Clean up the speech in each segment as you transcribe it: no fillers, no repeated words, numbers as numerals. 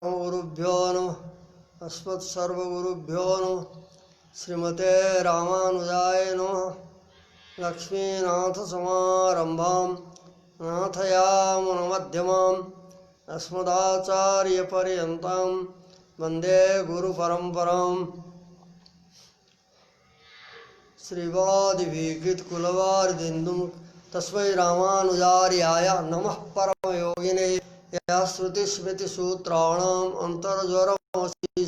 गुरुभ्यो नमः। अस्मत्सर्वगुरुभ्यो नमः। श्रीमते रामानुजाय नमः। लक्ष्मीनाथसमारम्भां नाथयामुनमध्यमाम् अस्मदाचार्यपर्यन्तां वन्दे गुरुपरम्पराम्। श्रीवादिभिकृतकुलवारिदिन्दुं तस्मै रामानुजार्याय नमः परमयोगिने। या श्रुतिस्मृतिसूत्राणाम् अन्तर्ज्वरमसि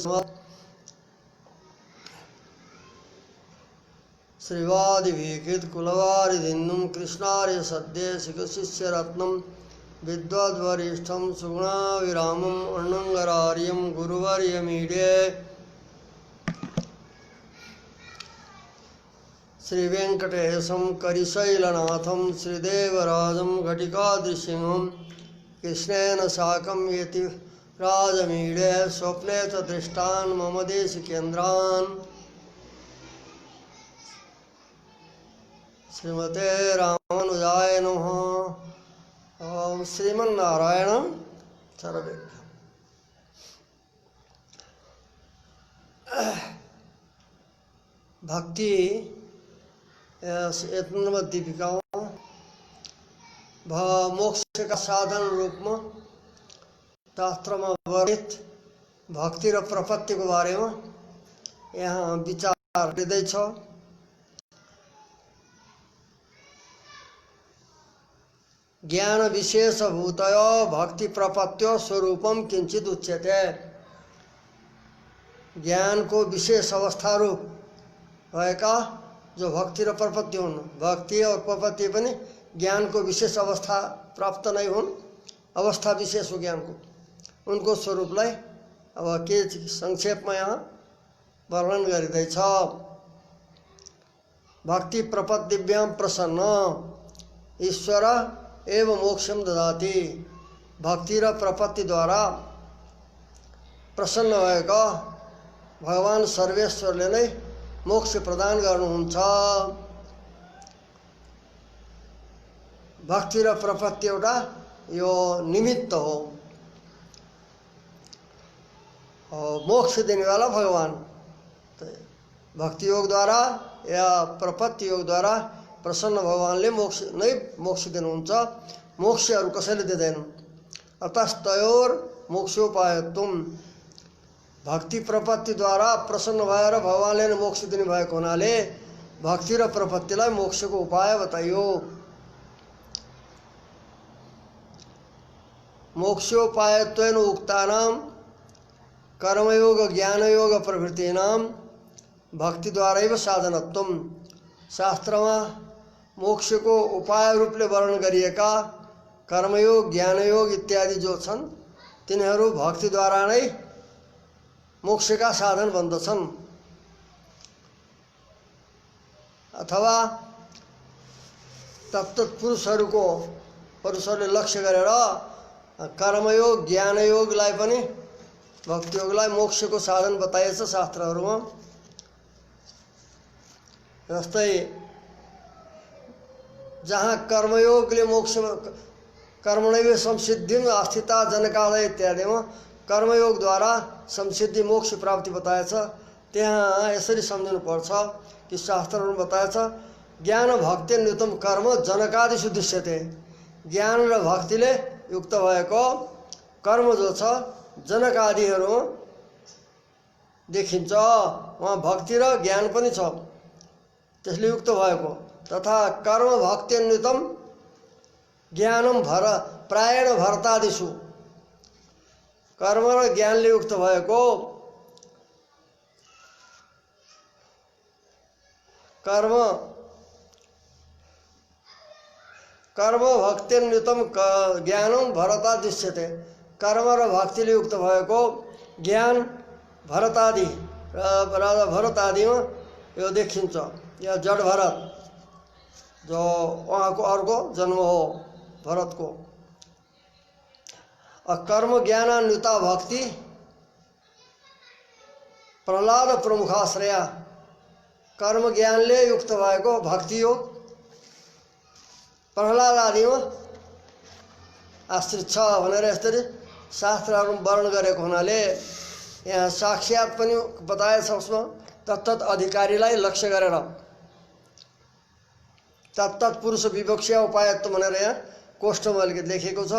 श्रीवादिभिकृतकुलवारिदिन्दुं कृष्णार्य सद्यशिखशिष्यरत्नं विद्वद्वरिष्ठं सुगुणाविरामम् अर्णङ्गरार्यं गुरुवर्यमीडे। श्रीवेङ्कटेशं करिशैलनाथं श्रीदेवराजं घटिकाद्रिसिंहं कृष्णेन साकं यति राजमीडे। स्वप्ने च दृष्टान् मम देशिकेन्द्रान्। श्रीमते रामानुजाय नमः। ओम श्रीमन्नारायण सर्वे। भक्ति दीपिका मोक्ष का साधन रूप में शास्त्र में वर्णित भक्ति र प्रपत्ति को बारे में यहाँ विचार गर्दैछ। ज्ञान विशेषभूतयो भक्ति प्रपत्त्यो स्वरूपम किंचित उच्यते। ज्ञान को विशेष अवस्था रूप भएका जो भक्ति र प्रपत्ति हुन्, भक्ति और प्रपत्ति पनि ज्ञान को विशेष अवस्था प्राप्त नहीं हुन्, अवस्था विशेष हो ज्ञान को, उनको स्वरूपलाई अब के संक्षेप में यहाँ वर्णन गरिँदैछ। भक्ति प्रपत्तिभ्यां प्रसन्न ईश्वर एवं मोक्षम ददाति। भक्ति र प्रपत्ति द्वारा प्रसन्न भएका भगवान सर्वेश्वरले नै मोक्ष प्रदान गर्नुहुन्छ। भक्ति र प्रपत्ति एउटा यो निमित्त हो और मोक्ष देने वाला भगवान। भक्ति योग द्वारा या प्रपत्ति योग द्वारा प्रसन्न भगवानले मोक्ष नै मोक्ष दिनुहुन्छ। मोक्ष अरु कसैले दिँदैनन्। अतस्तयोर मोक्षोपायत्वम। भक्ति प्रपत्ति द्वारा प्रसन्न भएर भगवानले नै मोक्ष दिने भएको हुनाले भक्ति र प्रपत्तिलाई मोक्षको उपाय बताइयो। मोक्षोपायत्वेन उक्तानां कर्मयोग ज्ञानयोग प्रभृतीनां भक्ति द्वारैव साधनत्वम। शास्त्रमा मोक्ष को उपाय रूपले वर्णन गरिएका कर्मयोग ज्ञानयोग इत्यादि जो छन् तिनीहरू भक्ति द्वारा नै मोक्ष का साधन बन्दछन्। अथवा तत्त पुरुषहरूले लक्ष्य गरेर कर्मयोग ज्ञानयोगलाई पनि भक्ति योगलाई मोक्ष को साधन बताइएछ शास्त्रहरूमा। जस्तै जहाँ कर्मयोगले मोक्ष कर्मणैव संसिद्धिं आस्थिता जनकादय इत्यादिमा कर्मयोग द्वारा संसिद्धि मोक्ष प्राप्ति बताएछ। त्यहाँ यसरी सम्झनु पर्छ कि शास्त्रहरूमा बताएछ ज्ञान भक्ति न्यूतम कर्म जनकादिषु दृश्यते। ज्ञान र भक्तिले युक्त भएको कर्म जो छ जनकादिहरूमा देखिन्छ। वहाँ भक्ति र ज्ञान पनि छ त्यसले युक्त भएको। तथा कर्म भक्त्यन्वितम ज्ञानम प्रायण भरतादिषु। कर्म र ज्ञानले युक्त भएको कर्म भक्त्यन्वितम ज्ञानम भरता दृश्यते। कर्म र भक्तिले युक्त भएको ज्ञान भरतादि राजा भरतादिमा यो देखिन्छ। या जड भरत जो उहाँको अर्को जन्म हो भरतको। कर्म ज्ञानान्विता भक्ति प्रहलाद प्रमुखाश्रया। कर्म ज्ञानले युक्त भएको भक्ति योग प्रहलाद आदिमा आश्रित छ भनेर यसरी शास्त्रहरूमा वर्णन गरेको हुनाले यहाँ साक्षात पनि बताएछ उसमा तत्तत् अधिकारीलाई लक्ष्य गरेर तत्तत् पुरुष विवक्षा उपायत्व भनेर यहाँ कोष्ठमा अलिकति लेखेको छ।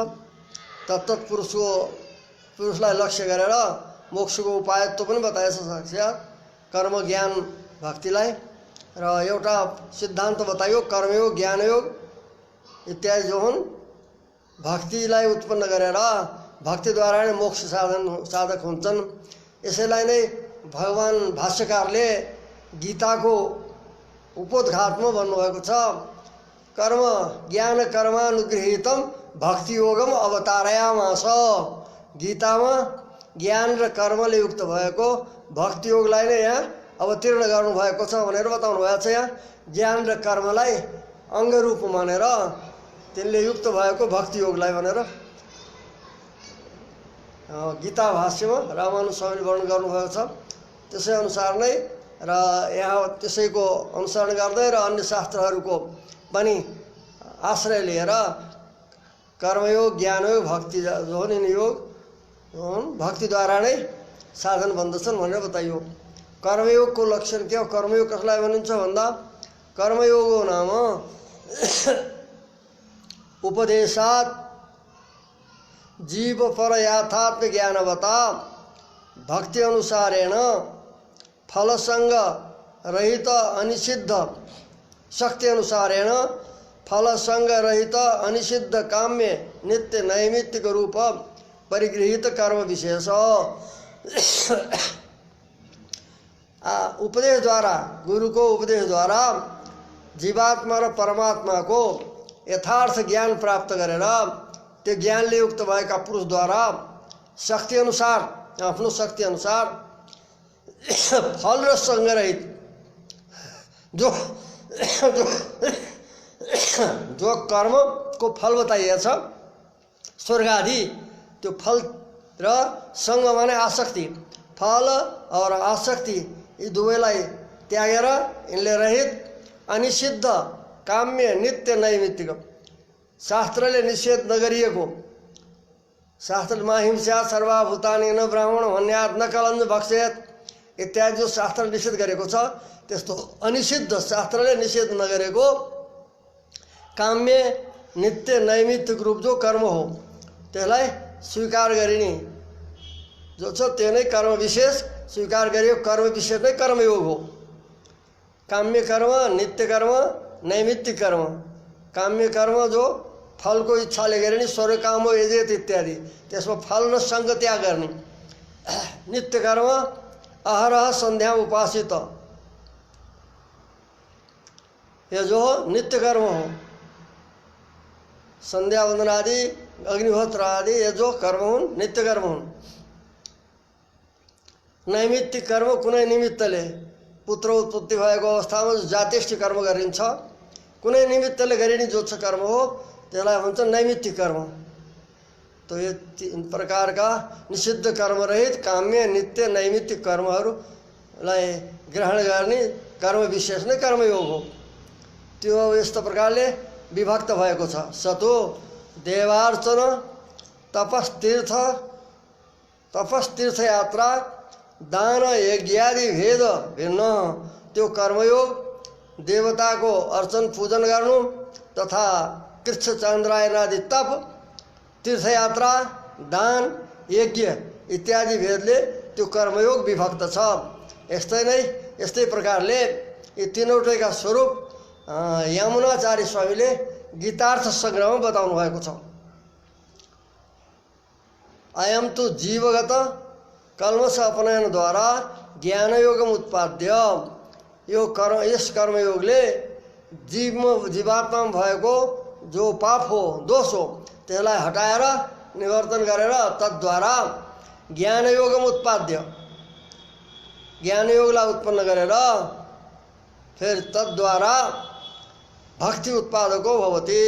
तत्तत् पुरुषलाई लक्ष्य गरेर मोक्षको उपायत्व पनि बताएछ साक्षात कर्म ज्ञान भक्तिलाई। र एउटा सिद्धान्त बताइयो कर्मयोग ज्ञानयोग इत्यादि जो हुन् भक्तिलाई उत्पन्न गरेर भक्तिद्वारा नै मोक्ष साधक हुन्छन्। यसैलाई नै भगवान भाष्यकारले गीताको उपोद्घातमा भन्नुभएको छ कर्म ज्ञान कर्मानुगृहीतम भक्ति योगम अवतारयामास। गीतामा ज्ञान र कर्मले युक्त भएको भक्ति योगलाई नै यहाँ अवतीर्ण गर्नुभएको छ भनेर बताउनु भएको छ। यहाँ ज्ञान र कर्मलाई अङ्गरूप मानेर तिनले युक्त भएको भक्ति योगलाई भनेर गीता भाष्यमा रामानुज स्वामीले वर्णन गर्नुभएको छ। त्यसै अनुसार नै र यहाँ त्यसैको अनुसरण गर्दै र अन्य शास्त्रहरूको पनि आश्रय लिएर कर्मयोग ज्ञानयोग भक्ति जो हुन् यिनी योग भक्तिद्वारा नै साधन बन्दछन् भनेर बताइयो। कर्मयोगको लक्षण के हो? कर्मयोग कसलाई भनिन्छ भन्दा कर्मयोगो नाम उपदेशात् जीव पर याथात्म ज्ञानवता भक्ति अनुसारेण फलसंग रहित अनिषिद्ध शक्ति अनुसारेण फलसंग रहित अनिषिद्ध काम्य नित्य नैमित्तिक रूप परिगृहित कर्म विशेष। उपदेश द्वारा गुरु को उपदेश द्वारा जीवात्मा र परमात्मा को यथार्थ ज्ञान प्राप्त गरेर त्यो ज्ञानले युक्त भएका पुरुषद्वारा शक्ति अनुसार आफ्नो शक्ति अनुसार फल र संगरहित जो कर्म को फल बताइएछ स्वर्ग आदि त्यो फल र संग माने आसक्ति फल और आसक्ति यी दुवैलाई त्यागेर यिनले रहित अनिषिद्ध काम्य नित्य नैमित्तिक शास्त्रले निषेध नगरिएको शास्त्रमा हिंसा सर्वभूतानि न ब्राह्मण भन्यात् न कलञ्च भक्षेत इत्यादि जो शास्त्र निषेध गरेको छ त्यस्तो अनिषिद्ध शास्त्रले निषेध नगरेको काम्य नित्य नैमित्तिक रूप जो कर्म हो त्यसलाई स्वीकार गरिने जो छ त्यो नै कर्म विशेष स्वीकार गरिएको कर्म विशेष नै कर्मयोग हो। काम्य कर्म नित्य कर्म नैमित्तिक कर्म काम्य कर्म जो फल को इच्छाले गर्ने स्वर्ग काम हो यजेत इत्यादि त्यसमा फल र संग त्याग गर्ने। नित्य कर्म अहरह संध्या उपासित यो जो हो नित्य कर्म हो संध्या वंदन आदि अग्निहोत्र आदि ये जो कर्म हुन् नित्य कर्म हुन्। नैमित्तिक कर्म कुनै निमित्तले पुत्र उत्पत्ति भएको अवस्थामा जात्यष्टि कर्म गरिन्छ कुनै निमित्तले गरिने जो छ कर्म हो त्यसलाई भन्छ नैमित्तिक कर्म। तो ये तीन प्रकार का निषिद्ध कर्म रहित काम्य नित्य नैमित्तिक कर्महरूलाई ग्रहण गर्ने कर्म विशेष नै कर्मयोग हो। त्यो यस्तो प्रकारले विभक्त भएको छ। सतो देवार्चन तपस्तीर्थ यात्रा दान यज्ञादि भेद भिन्न। त्यो कर्मयोग देवता को अर्चन पूजन गर्नु तथा कृच्छ चन्द्रायन आदि तप तीर्थयात्रा दान यज्ञ इत्यादि भेदले त्यो कर्मयोग विभक्त छ। यस्तै प्रकारले यी तीनवटैका स्वरूप यमुनाचार्य स्वामीले गीतार्थ संग्रहमा बताउनु भएको छ। अयम तो जीवगत कल्मष अपनयन द्वारा ज्ञानयोगम उत्पाद्य यो कर्म यस कर्मयोगले जीवात्मा भएको जो पाप हो दोष हो त्यसलाई हटाएर निवर्तन गरेर तद्वारा ज्ञानयोगम उत्पाद्य ज्ञानयोगलाई उत्पन्न गरेर फिर तद्वारा भक्ति उत्पादको भवति।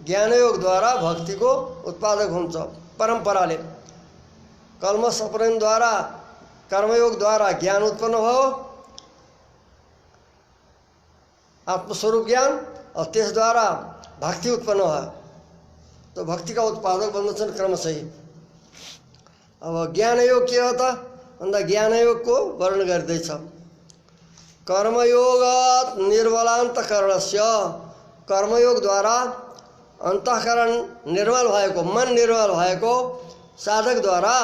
ज्ञानयोग द्वारा भक्ति को उत्पादक हुन्छ। परंपराले कल्मष अपनयन द्वारा कर्मयोग द्वारा ज्ञान उत्पन्न भयो आत्मस्वरूप ज्ञान और त्यस द्वारा भक्ति उत्पन्न भयो तो भक्ति का उत्पादक बन्दछन् क्रमशः। अब ज्ञानयोग के हो त भन्दा ज्ञानयोगको वर्णन गर्दैछ। कर्मयोगात् निर्मलान्तकरणस्य, कर्मयोगद्वारा अन्तःकरण निर्मल भएको, मन निर्मल भएको साधकद्वारा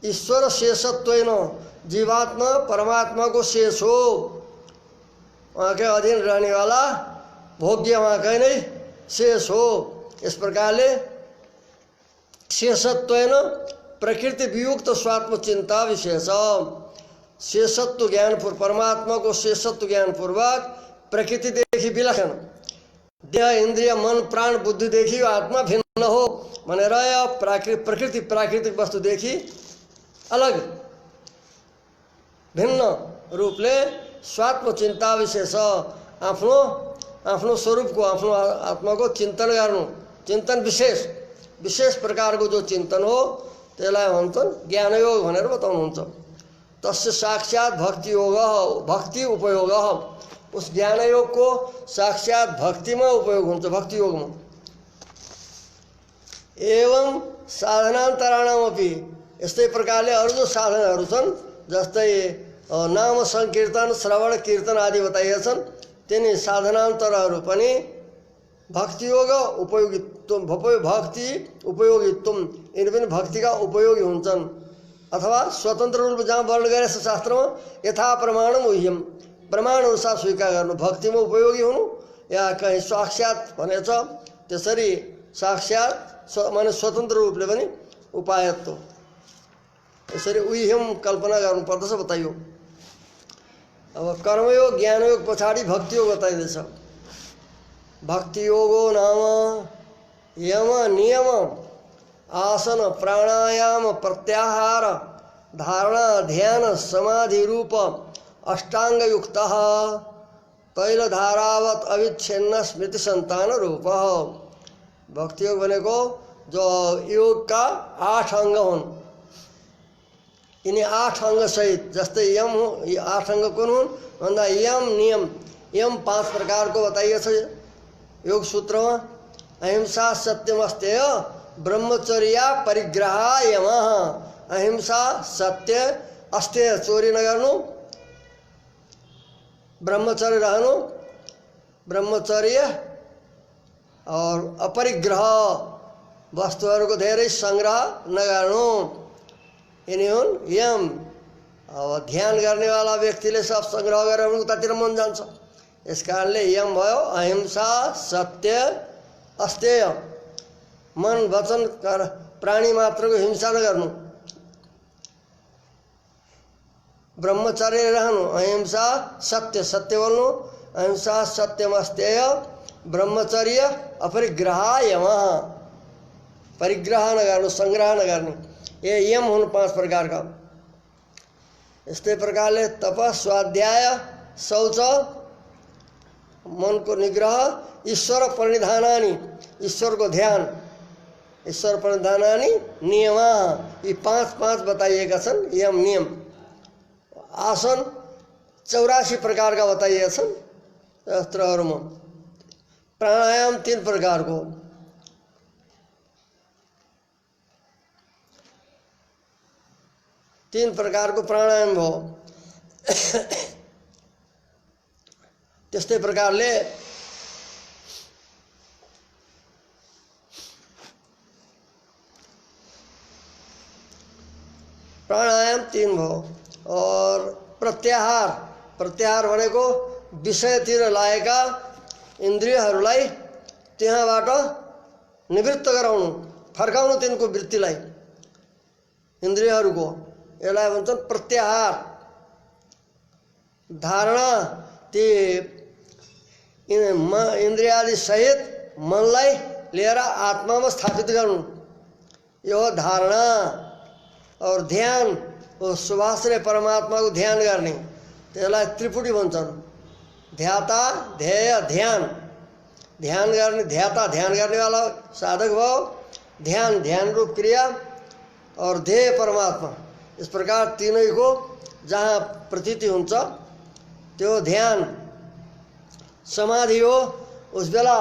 ईश्वर शेषत्वेन, जीवात्मा परमात्मा को शेष हो, वहाँ के अधीन रहने वाला भोग्य वहाँ का नहीं शेष हो। इस प्रकारले शेषत्वेन प्रकृति वियुक्त स्वात्म चिंता विशेष, शेषत्व ज्ञान पूर्व, परमात्मा को शेषत्व ज्ञान पूर्वक प्रकृति देखी विलक्षण, देह इंद्रिय मन प्राण बुद्धि देखी आत्मा भिन्न हो भनेर प्रकृति प्राकृतिक वस्तु देखी अलग भिन्न रूपले स्वात्म चिंता विशेष आफ्नो आफ्नो स्वरूप को, आफ्नो आत्मा को चिंतन गर्नु, चिंतन विशेष विशेष प्रकार को जो चिंतन हो त्यसलाई भन्छन् ज्ञानयोग भनेर बताउनुहुन्छ। तस्य साक्षात भक्ति योग, भक्ति उपयोग, उस ज्ञानयोग को साक्षात भक्ति में उपयोग हुन्छ, भक्ति योग में। एवं साधनान्तराणामपि, यस्तै प्रकारले अरु जो साधनहरू छन् जस्तै नाम संकीर्तन श्रवण कीर्तन आदि बताइएका छन्, तिनी साधनान्तरहरू पनि भक्ति योग उपयोगित्व, भक्ति उपयोगित्व, यिनी पनि भक्तिका उपयोगी हुन्छन्। अथवा स्वतन्त्र रूप जहाँ वर्णन गरेको छ शास्त्रमा, यथा प्रमाणम उह्यम, प्रमाण अनुसार स्वीकार गर्नु, भक्तिमा उपयोगी हुनु, या कहीँ साक्षात भनेछ त्यसरी साक्षात माने स्वतन्त्र रूपले पनि उपायत्व, यसरी उह्यम कल्पना गर्नुपर्दछ बताइयो। अब कर्मयोग ज्ञानयोग पछाडि भक्तियोग बताइँदैछ। भक्ति योगो नाम यम नियम आसन प्राणायाम प्रत्याहार धारणा ध्यान समाधि रूप अष्टांग युक्त तैल धारावत अविच्छिन्न स्मृति संतान रूप। भक्ति योग भनेको जो योग का 8 अंग हुन्, यिनी 8 अंग सहित, जस्तै यम हो, 8 अंग कुन हुन् भन्दा यम नियम, यम 5 प्रकार को बताइएको छ योग सूत्र में। अहिंसा सत्यमस्तेय ब्रह्मचर्या परिग्रह यम, अहिंसा सत्य अस्तेय चोरी नगर्नु, ब्रह्मचर्य रहनु, ब्रह्मचर्य और अपरिग्रह वस्तुहरूको धेरै संग्रह नगर्नु, यिनी हुन् यम। अब ध्यान गर्ने वाला व्यक्तिले सब संग्रह गरेर उतातिर मन जान्छ, यस कारणले यम भयो। अहिंसा सत्य अस्तेय, मन वचन प्राणी मात्रको हिंसा नगर्नु, ब्रह्मचर्य रहनु, अहिंसा सत्य सत्य बोल्नु, अहिंसा सत्यम अस्तेय ब्रह्मचर्य अपरिग्रह यम, परिग्रह नगर्नु, संग्रह नगर्ने, ये यम हुन् 5 प्रकार का। यस्तै प्रकारले तप स्वाध्याय शौच मन को निग्रह ईश्वर परिधानानि, ईश्वर को ध्यान, ईश्वर परिधानानि नियम, ये 5 बताइएका छन् यम नियम। आसन 84 प्रकार का बताइएका छन् शास्त्रहरूमा। प्राणायाम 3 प्रकार को, प्राणायाम हो। त्यस्तै प्रकारले प्राणायाम 3 भयो। और प्रत्याहार, प्रत्याहार भनेको विषयतिर लागेका इन्द्रियहरूलाई त्यहाँबाट निवृत्त गराउनु, फर्काउनु तिनको वृत्तिलाई, इन्द्रियहरूको, यसलाई भन्छन् प्रत्याहार। धारणा, ती इन्द्रियादि सहित मनलाई लिएर आत्मामा स्थापित गर्नु, यो धारणा। और ध्यान, वो सुभाश्रय परमात्मा को ध्यान गर्ने, त्यसलाई त्रिपुटी भन्छन्। ध्याता ध्येय ध्यान, ध्यान गर्ने, ध्याता ध्यान गर्ने वाला साधक भयो, ध्यान ध्यान रूप क्रिया, और ध्येय परमात्मा। इस प्रकार तीनैको जहाँ प्रतीति हुन्छ त्यो ध्यान। समाधि हो, उस बेला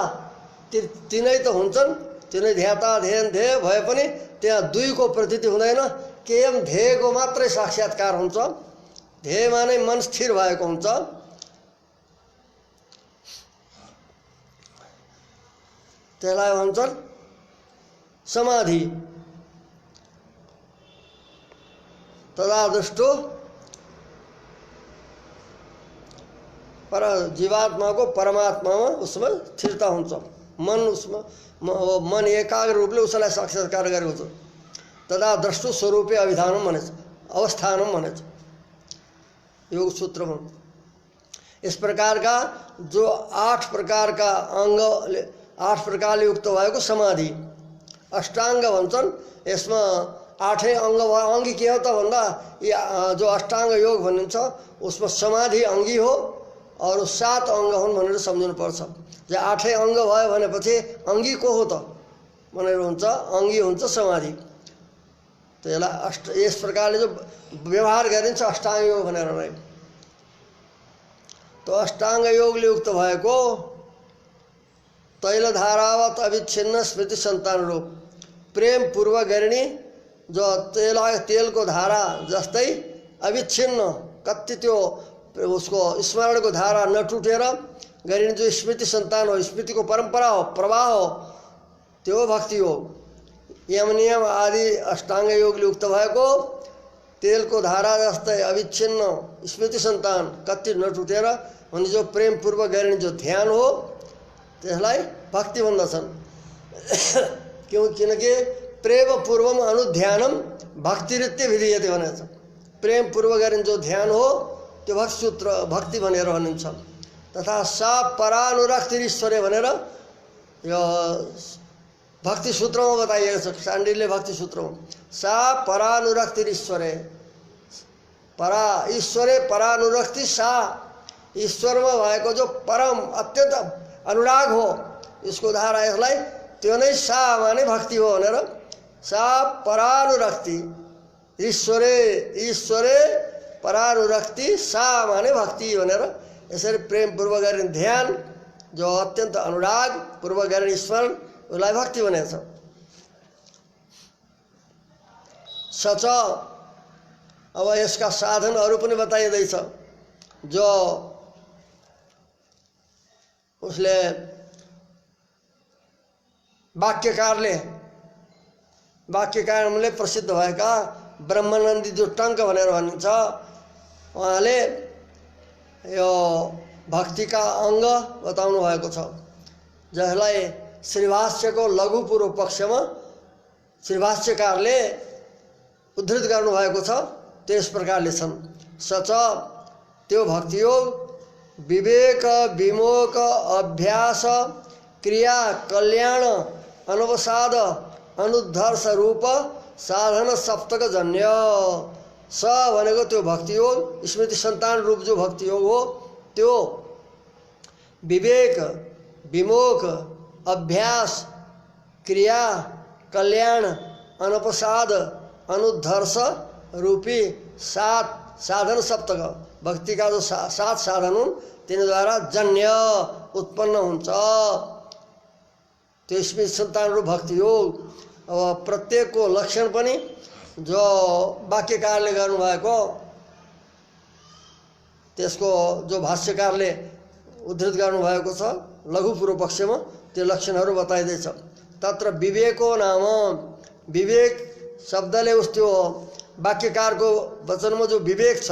तीनै त हुन्छन् त्यो नै ध्याता ध्येन ध्येय भए पनि त्यहाँ दुईको प्रतीति हुँदैन, केवल ध्येयको मात्रै साक्षात्कार हुन्छ। ध्येयमा नै मन स्थिर भएको हुन्छ। त्यसलाई भन्छन् समाधि। तदा दृष्टो पर जीवात्माको परमात्मामा उसमा स्थिरता हुन्छ। मन उसमा मन एकाग्र रूपले उसलाई साक्षात्कार गरेको हुन्छ। तदा द्रष्टु स्वरूपे अभिधानम भनेछ, अवस्थानम भनेछ योग सूत्रमा। इस प्रकार का जो 8 प्रकार का अंग 8 प्रकारले युक्त भएको समाधि अष्टाङ्ग भन्छन्। यसमा 8 अंगी के हो त भन्दा जो अष्टाङ्ग योग भनिन्छ उसमा समाधि अंगी हो और 7 अंग हुन् भनेर सम्झनु पर्छ। जो 8 अंग भयो भनेपछि अंगी को हो त भनेर हुन्छ, अंगी हुन्छ समाधि। त्यसलाई यस प्रकारले जो व्यवहार गरिन्छ अष्टाङ्ग योग भनेर नै। तो अष्टाङ्ग योगले युक्त भएको तैलधारावत अविच्छिन्न स्मृति सन्तान रूप प्रेम पूर्वक गरिने जो तेलको धारा जस्तै अविच्छिन्न कति त्यो उसको स्मरणको धारा नटुटेर गरिने जो स्मृति सन्तान हो, स्मृतिको परम्परा हो, प्रवाह हो, त्यो भक्ति योग। यम नियम आदि अष्टाङ्ग योगले युक्त भएको तेलको धारा जस्तै अविच्छिन्न स्मृति सन्तान कति नटुटेर भने जो प्रेम पूर्वक गरिने जो ध्यान हो त्यसलाई भक्ति भन्दछन्। किनकि प्रेम पूर्वम अनुध्यानम भक्तिरित्य विधीयते भनेको छ। प्रेम पूर्वक गरिने जो ध्यान हो त्यो भक्ति सूत्र भक्ति भनेर भनिन्छ। तथा सा परानुरक्ति ईश्वरे भनेर यो भक्ति सूत्रमा बताइएको छ। शाण्डिल्य भक्ति सूत्रमा सा परानुरक्ति ईश्वरे, परा ईश्वरे परानुरक्ति सा, ईश्वरमा भएको जो परम अत्यन्त अनुराग हो इसको धारा यसलाई त्यो नै सा माने भक्ति हो भनेर सा परानुरक्ति ईश्वरे, ईश्वरे परानुरक्ति सा माने भक्ति भनेर यसरी प्रेम पूर्वक गरिने ध्यान जो अत्यन्त अनुराग पूर्वक गरिने स्मरण उसलाई भक्ति भनेको छ। सच अब यसका साधनहरू पनि बताइँदैछ। जो उसले वाक्यकारले प्रसिद्ध भएका ब्रह्मानन्दी जो टङ्क भनेर भनिन्छ उहाँले यो भक्तिका अङ्ग बताउनु भएको छ, जसलाई श्रीभाष्यको लघु पूर्व पक्षमा श्रीभाष्यकारले उद्धृत गर्नुभएको छ। त्यस प्रकारले छन्। सच त्यो भक्ति योग विवेक विमोक अभ्यास क्रिया कल्याण अनवसाद अनुद्धर्ष रूप साधन सप्तक जन्य स भनेको त्यो भक्ति योग स्मृति सन्तान रूप जो भक्ति योग हो त्यो विवेक विमोक अभ्यास क्रिया कल्याण अनपसाद अनुद्धर्ष रूपी 7 साधन सप्तक भक्ति का जो 7 साधन हुन् तिनीद्वारा जन्य उत्पन्न हुन्छ त्यो स्मृति सन्तान रूप भक्ति योग। अब प्रत्येकको लक्षण पनि जो वाक्यकारले गर्नुभएको त्यसको जो भाष्यकारले उद्धृत गर्नुभएको छ लघु पूर्व पक्षमा त्यो लक्षणहरू बताइदैछ। तत्र विवेको नाम विवेक शब्दले उस त्यो वाक्यकारको वचनमा जो विवेक छ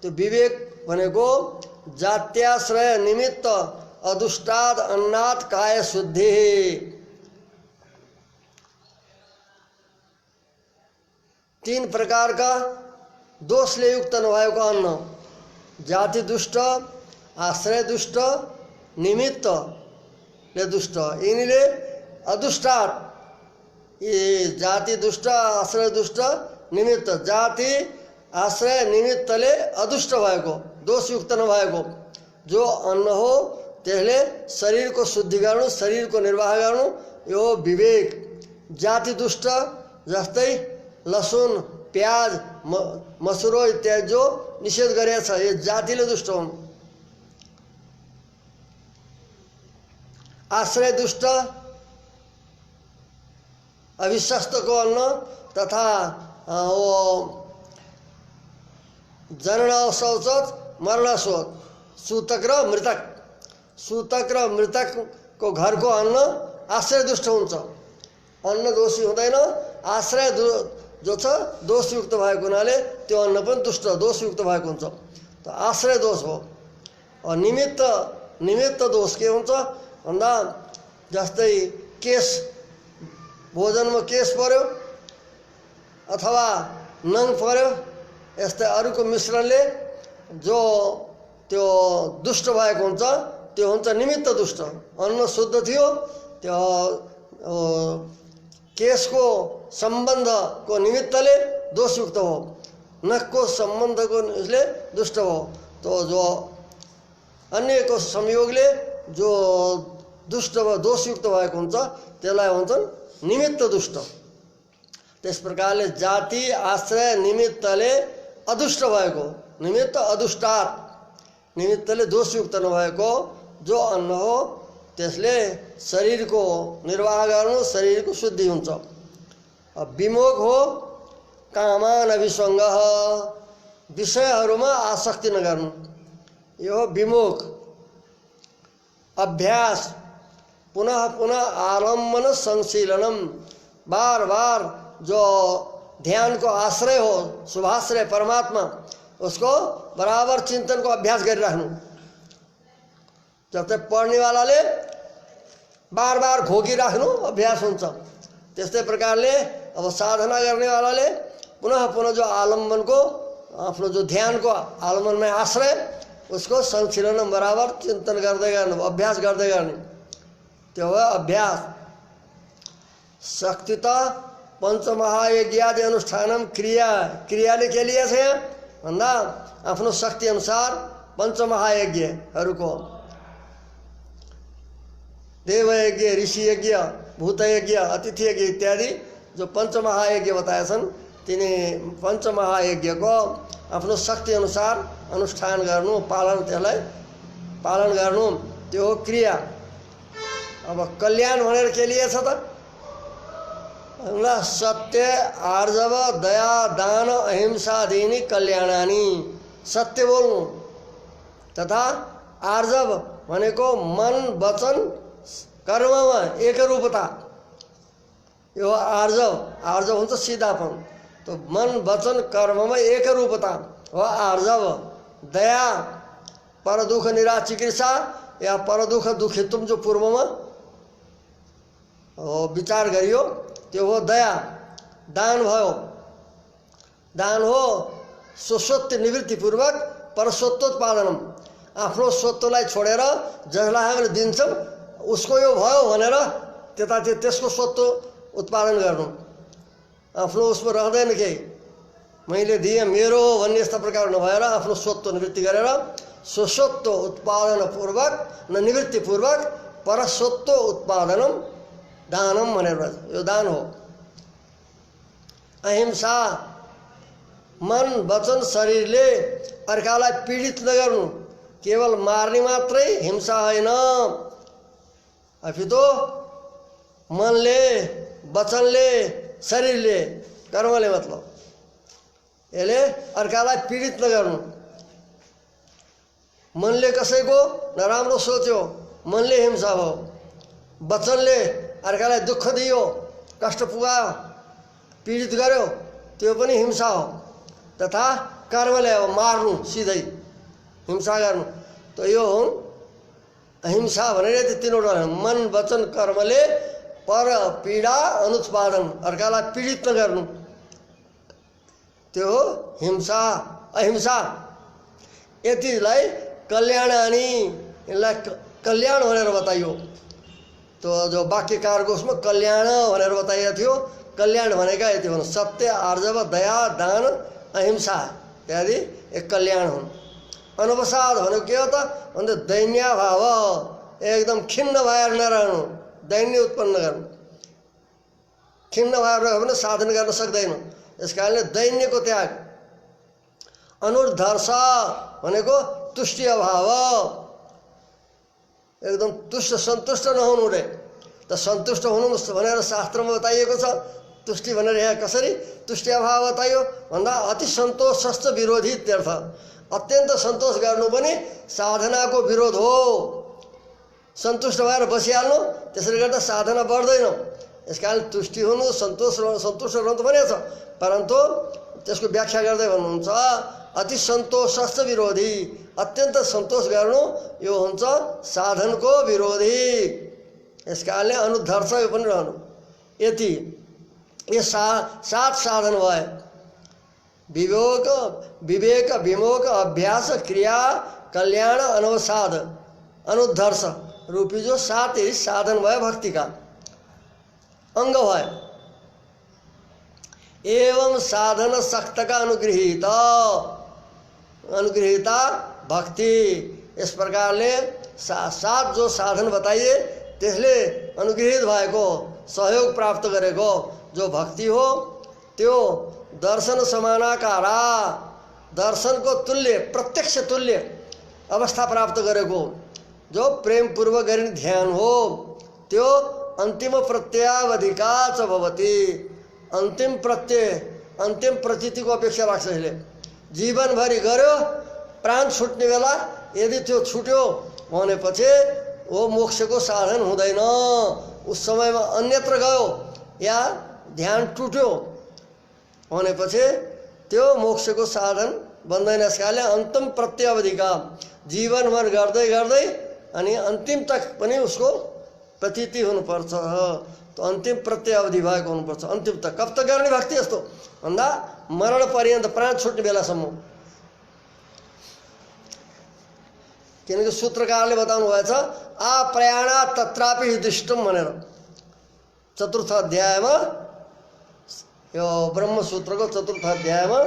त्यो विवेक भनेको जात्याश्रय निमित्त अदुष्टाद अन्नात काय शुद्धि। तीन प्रकार का दोषले युक्त नभएको अन्न जाति दुष्ट आश्रय दुष्ट निमित्तले दुष्ट यिनीले अदुष्टात ये जाति दुष्ट आश्रय दुष्ट निमित्त जाति आश्रय निमित्तले अदुष्ट भएको दोषयुक्त नभएको जो अन्न हो त्यसले शरीरको शुद्धि गर्नु शरीरको निर्वाह गर्नु यो विवेक। जाति दुष्ट जस्तै लसुन प्याज मसुरो इत्यादि जो निषेध गरेको छ यो जातिले दुष्ट हुन्। आश्रय दुष्ट अभिशस्तको अन्न तथा वो जनन शौच मरण शोच सूतक र मृतक को घरको अन्न आश्रय दुष्ट हुन्छ। अन्न दोषी हुँदैन, आश्रय जो छ दोषयुक्त भएको हुनाले त्यो अन्न पनि दुष्ट दोषयुक्त भएको हुन्छ। त आश्रय दोष हो। निमित्त दोष के हुन्छ भन्दा जस्तै केश भोजनमा केश पर्यो अथवा नङ पर्यो, यस्तै अरूको मिश्रणले जो त्यो दुष्ट भएको हुन्छ त्यो हुन्छ निमित्त दुष्ट। अन्न शुद्ध थियो, त्यो केशको सम्बन्धको निमित्तले दोषयुक्त हो, नखको सम्बन्धको उसले दुष्ट हो। तो जो अन्यको संयोगले जो दुष्ट वा दोषयुक्त भएको हुन्छ त्यसलाई भन्छन् निमित्त दुष्ट। त्यस प्रकारले जाति आश्रय निमित्तले अदुष्ट भएको, निमित्त अदुष्टार, निमित्तले दोषयुक्त नभएको जो अन्न हो त्यसले शरीरको निर्वाह गर्नु, शरीरको शुद्धि हुन्छ। विमोक हो कामान अभिसङ्ग, विषयहरूमा आसक्ति नगर्नु, यो हो विमोक। अभ्यास पुनः पुनः आलम्बन संशीलनम, बार बार जो ध्यान को आश्रय हो शुभाश्रय परमात्मा उसको बराबर चिंतन को अभ्यास गरिराख्नु। जब तक पढ्ने वालाले बार बार घोकिराख्नु अभ्यास हुन्छ, त्यस्तै प्रकारले अब साधना गर्ने वालाले पुनः पुनः जो आलम्बन को आफ्नो जो ध्यान को आलम्बन में आश्रय उसको संशीलन बराबर चिंतन गर्दै गर्नु, अभ्यास गर्दै गर्ने, त्यो हो अभ्यास। शक्तिता पंचमहायज्ञादि अनुष्ठानम क्रियाले के लिए छ भन्दा आफ्नो शक्ति अनुसार पंचमहायज्ञहरूको देवयज्ञ, ऋषि यज्ञ, भूतयज्ञ, अतिथि यज्ञ इत्यादि जो पंचमहायज्ञ बताए छन् तिनी पंचमहायज्ञ को आफ्नो शक्ति अनुसार अनुष्ठान गर्नु, पालन, त्यसलाई पालन गर्नु, त्यो हो क्रिया। अब कल्याण भनेर के लिए छ त? सत्य आर्जव दया दान अहिंसादीनि कल्याणानि, सत्य बोल्नु तथा आर्जव भनेको मन वचन कर्ममा एकरूपता, यो आर्जव। आर्जव हुन्छ सिधापन, तो मन वचन कर्ममा एकरूपता हो आर्जव। दया पर दुख निराश चिकित्सा या पर दुख दुखित्व जो पूर्वमा विचार गरियो त्यो हो दया। दान भयो, दान हो स्वस्वत्व निवृत्तिपूर्वक परस्वत्वोत्पादनम, आफ्नो स्वत्वलाई छोडेर जसलाई हामीले दिन्छौँ उसको यो भयो भनेर त्यतातिर त्यसको स्वत्व उत्पादन गर्नु, आफ्नो उसमा रहँदैन केही, मैले दिएँ मेरो हो भन्ने यस्ता प्रकार नभएर आफ्नो स्वत्व निवृत्ति गरेर स्वस्वत्व उत्पादनपूर्वक न निवृत्तिपूर्वक परस्वत्व उत्पादनम दानम भनेर यो दान हो। अहिंसा मन वचन शरीरले अर्कालाई पीडित नगर्नु, केवल मार्ने मात्रै हिंसा होइन, अपितो मनले वचनले शरीरले कर्मले मतलब यसले अर्कालाई पीडित नगर्नु। मनले कसैको नराम्रो सोच्यो मनले हिंसा भयो, वचनले अर्कालाई दुःख दियो, कष्ट पुगायो, पीडित गर्यो त्यो पनि हिंसा हो, तथा कर्मले अब मार्नु सिधै हिंसा गर्नु, तो यो हो अहिंसा भनेर यति तीनवटा मन वचन कर्मले पर पीडा अनुत्पादन, अर्कालाई पीडित नगर्नु, त्यो हो हिंसा अहिंसा। यतिलाई कल्याणानि, यसलाई कल्याण भनेर बताइयो। तो जो वाक्यकार को उसमें कल्याण भनेर बताइएको थियो, कल्याण भनेका यति हुन् सत्य आर्जव दया दान अहिंसा इत्यादि एक कल्याण हुन्। अनवसाद भनेको के हो त भन्दा दैन्य भाव, एकदम खिन्न भएर नरहनु, दैन्य उत्पन्न गर्नु। खिन्न भएर रह्यो भने साधन गर्न सक्दैन, यस कारणले दैन्यको त्याग। अनुर्धर्ष भनेको तुष्टि अभाव, एकदम तुष्ट सन्तुष्ट नहुनु रे, त सन्तुष्ट हुनु भनेर शास्त्रमा बताइएको छ। तुष्टि भनेर यहाँ कसरी तुष्टि अभाव बताइयो भन्दा अति सन्तोषस्थ विरोधी इत्यर्थ। अत्यन्त सन्तोष गर्नु पनि साधनाको विरोध हो। सन्तुष्ट भएर बसिहाल्नु त्यसले गर्दा साधना बढ्दैन। यसकारण तुष्टि हुनु सन्तुष्ट रहनु त भनेको छ, परन्तु त्यसको व्याख्या गर्दै भन्नुहुन्छ अति सन्तोषस्थ विरोधी। अत्यन्त सन्तोष गर्नु यो हुन्छ साधनको विरोधी। यसकारणले अनुधर्ष यो पनि रहनु। यति ये सात साधन भए विवेक विमोक अभ्यास क्रिया कल्याण अनवसाद अनुधर्ष रूपी जो 7 ही साधन भए भक्ति का अंग भए। एवं साधन शक्त का अनुगृहीता भक्ति। इस प्रकारले 7 जो साधन बताइए त्यसले अनुगृहित भएको सहयोग प्राप्त गरेको जो भक्ति हो त्यो दर्शन समानाकारा दर्शन को तुल्य प्रत्यक्ष तुल्य अवस्था प्राप्त गरेको जो प्रेम पूर्वक गरिने ध्यान हो त्यो अंतिम प्रत्यावधिका च भवति। अंतिम प्रत्यय अंतिम प्रतीति को अपेक्षा राख्छ यसले। जीवनभरि गर्यो प्राण छुट्ने बेला यदि त्यो छुट्यो भनेपछि वो मोक्षको साधन हुँदैन। उस समयमा अन्यत्र गयो या ध्यान टुट्यो भनेपछि त्यो मोक्षको साधन बन्दैन। यसकारणले अन्तिम प्रत्यावधिका जीवनभर गर्दै गर्दै अनि अन्तिम तक पनि उसको प्रतीति हुनुपर्छ। तो अन्तिम प्रत्यावधि भएको हुनुपर्छ। अन्तिम तक कब तक गर्ने भक्ति यस्तो भन्दा मरण पर्यन्त प्राण छुट्ने बेलासम्म। किनकि सूत्रकारले बताउनु भएछ आप्रयाणा तत्रापि दृष्टम भनेर 4th अध्यायमा यो ब्रह्मसूत्रको 4th अध्यायमा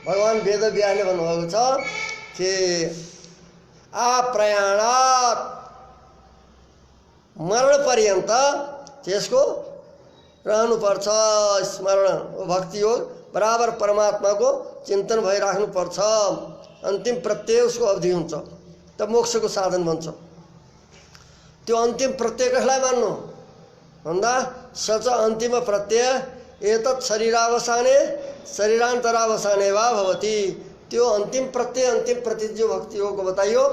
भगवान वेदव्यासले भन्नुभएको छ कि आप्रयाणात मरण पर्यन्त त्यसको रहनुपर्छ स्मरण। भक्ति योग बराबर परमात्माको चिन्तन भइराख्नुपर्छ। अन्तिम प्रत्यय उसको अवधि हुन्छ तब मोक्षको साधन बन्छ। त्यो अन्तिम प्रत्यय कसलाई मान्नु भन्दा सच अन्तिम प्रत्यय एतत् शरीरावसाने शरीरान्तरावसाने वा भवति। त्यो अन्तिम प्रत्यय अन्तिम प्रतीति जो भक्ति योग बताइयो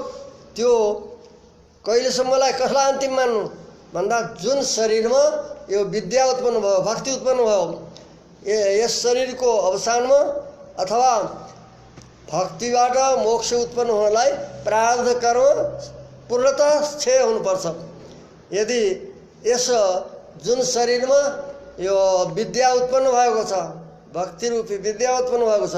त्यो कहिलेसम्मलाई कसलाई अन्तिम मान्नु भन्दा जुन शरीरमा यो विद्या उत्पन्न भयो भक्ति उत्पन्न भयो यस शरीरको अवसानमा अथवा भक्तिबाट मोक्ष उत्पन्न हुनलाई प्रारब्ध कर्म पूर्णतः क्षय हुनुपर्छ। यदि यस जुन शरीरमा यो विद्या उत्पन्न भएको छ भक्ति रूपी विद्या उत्पन्न भएको छ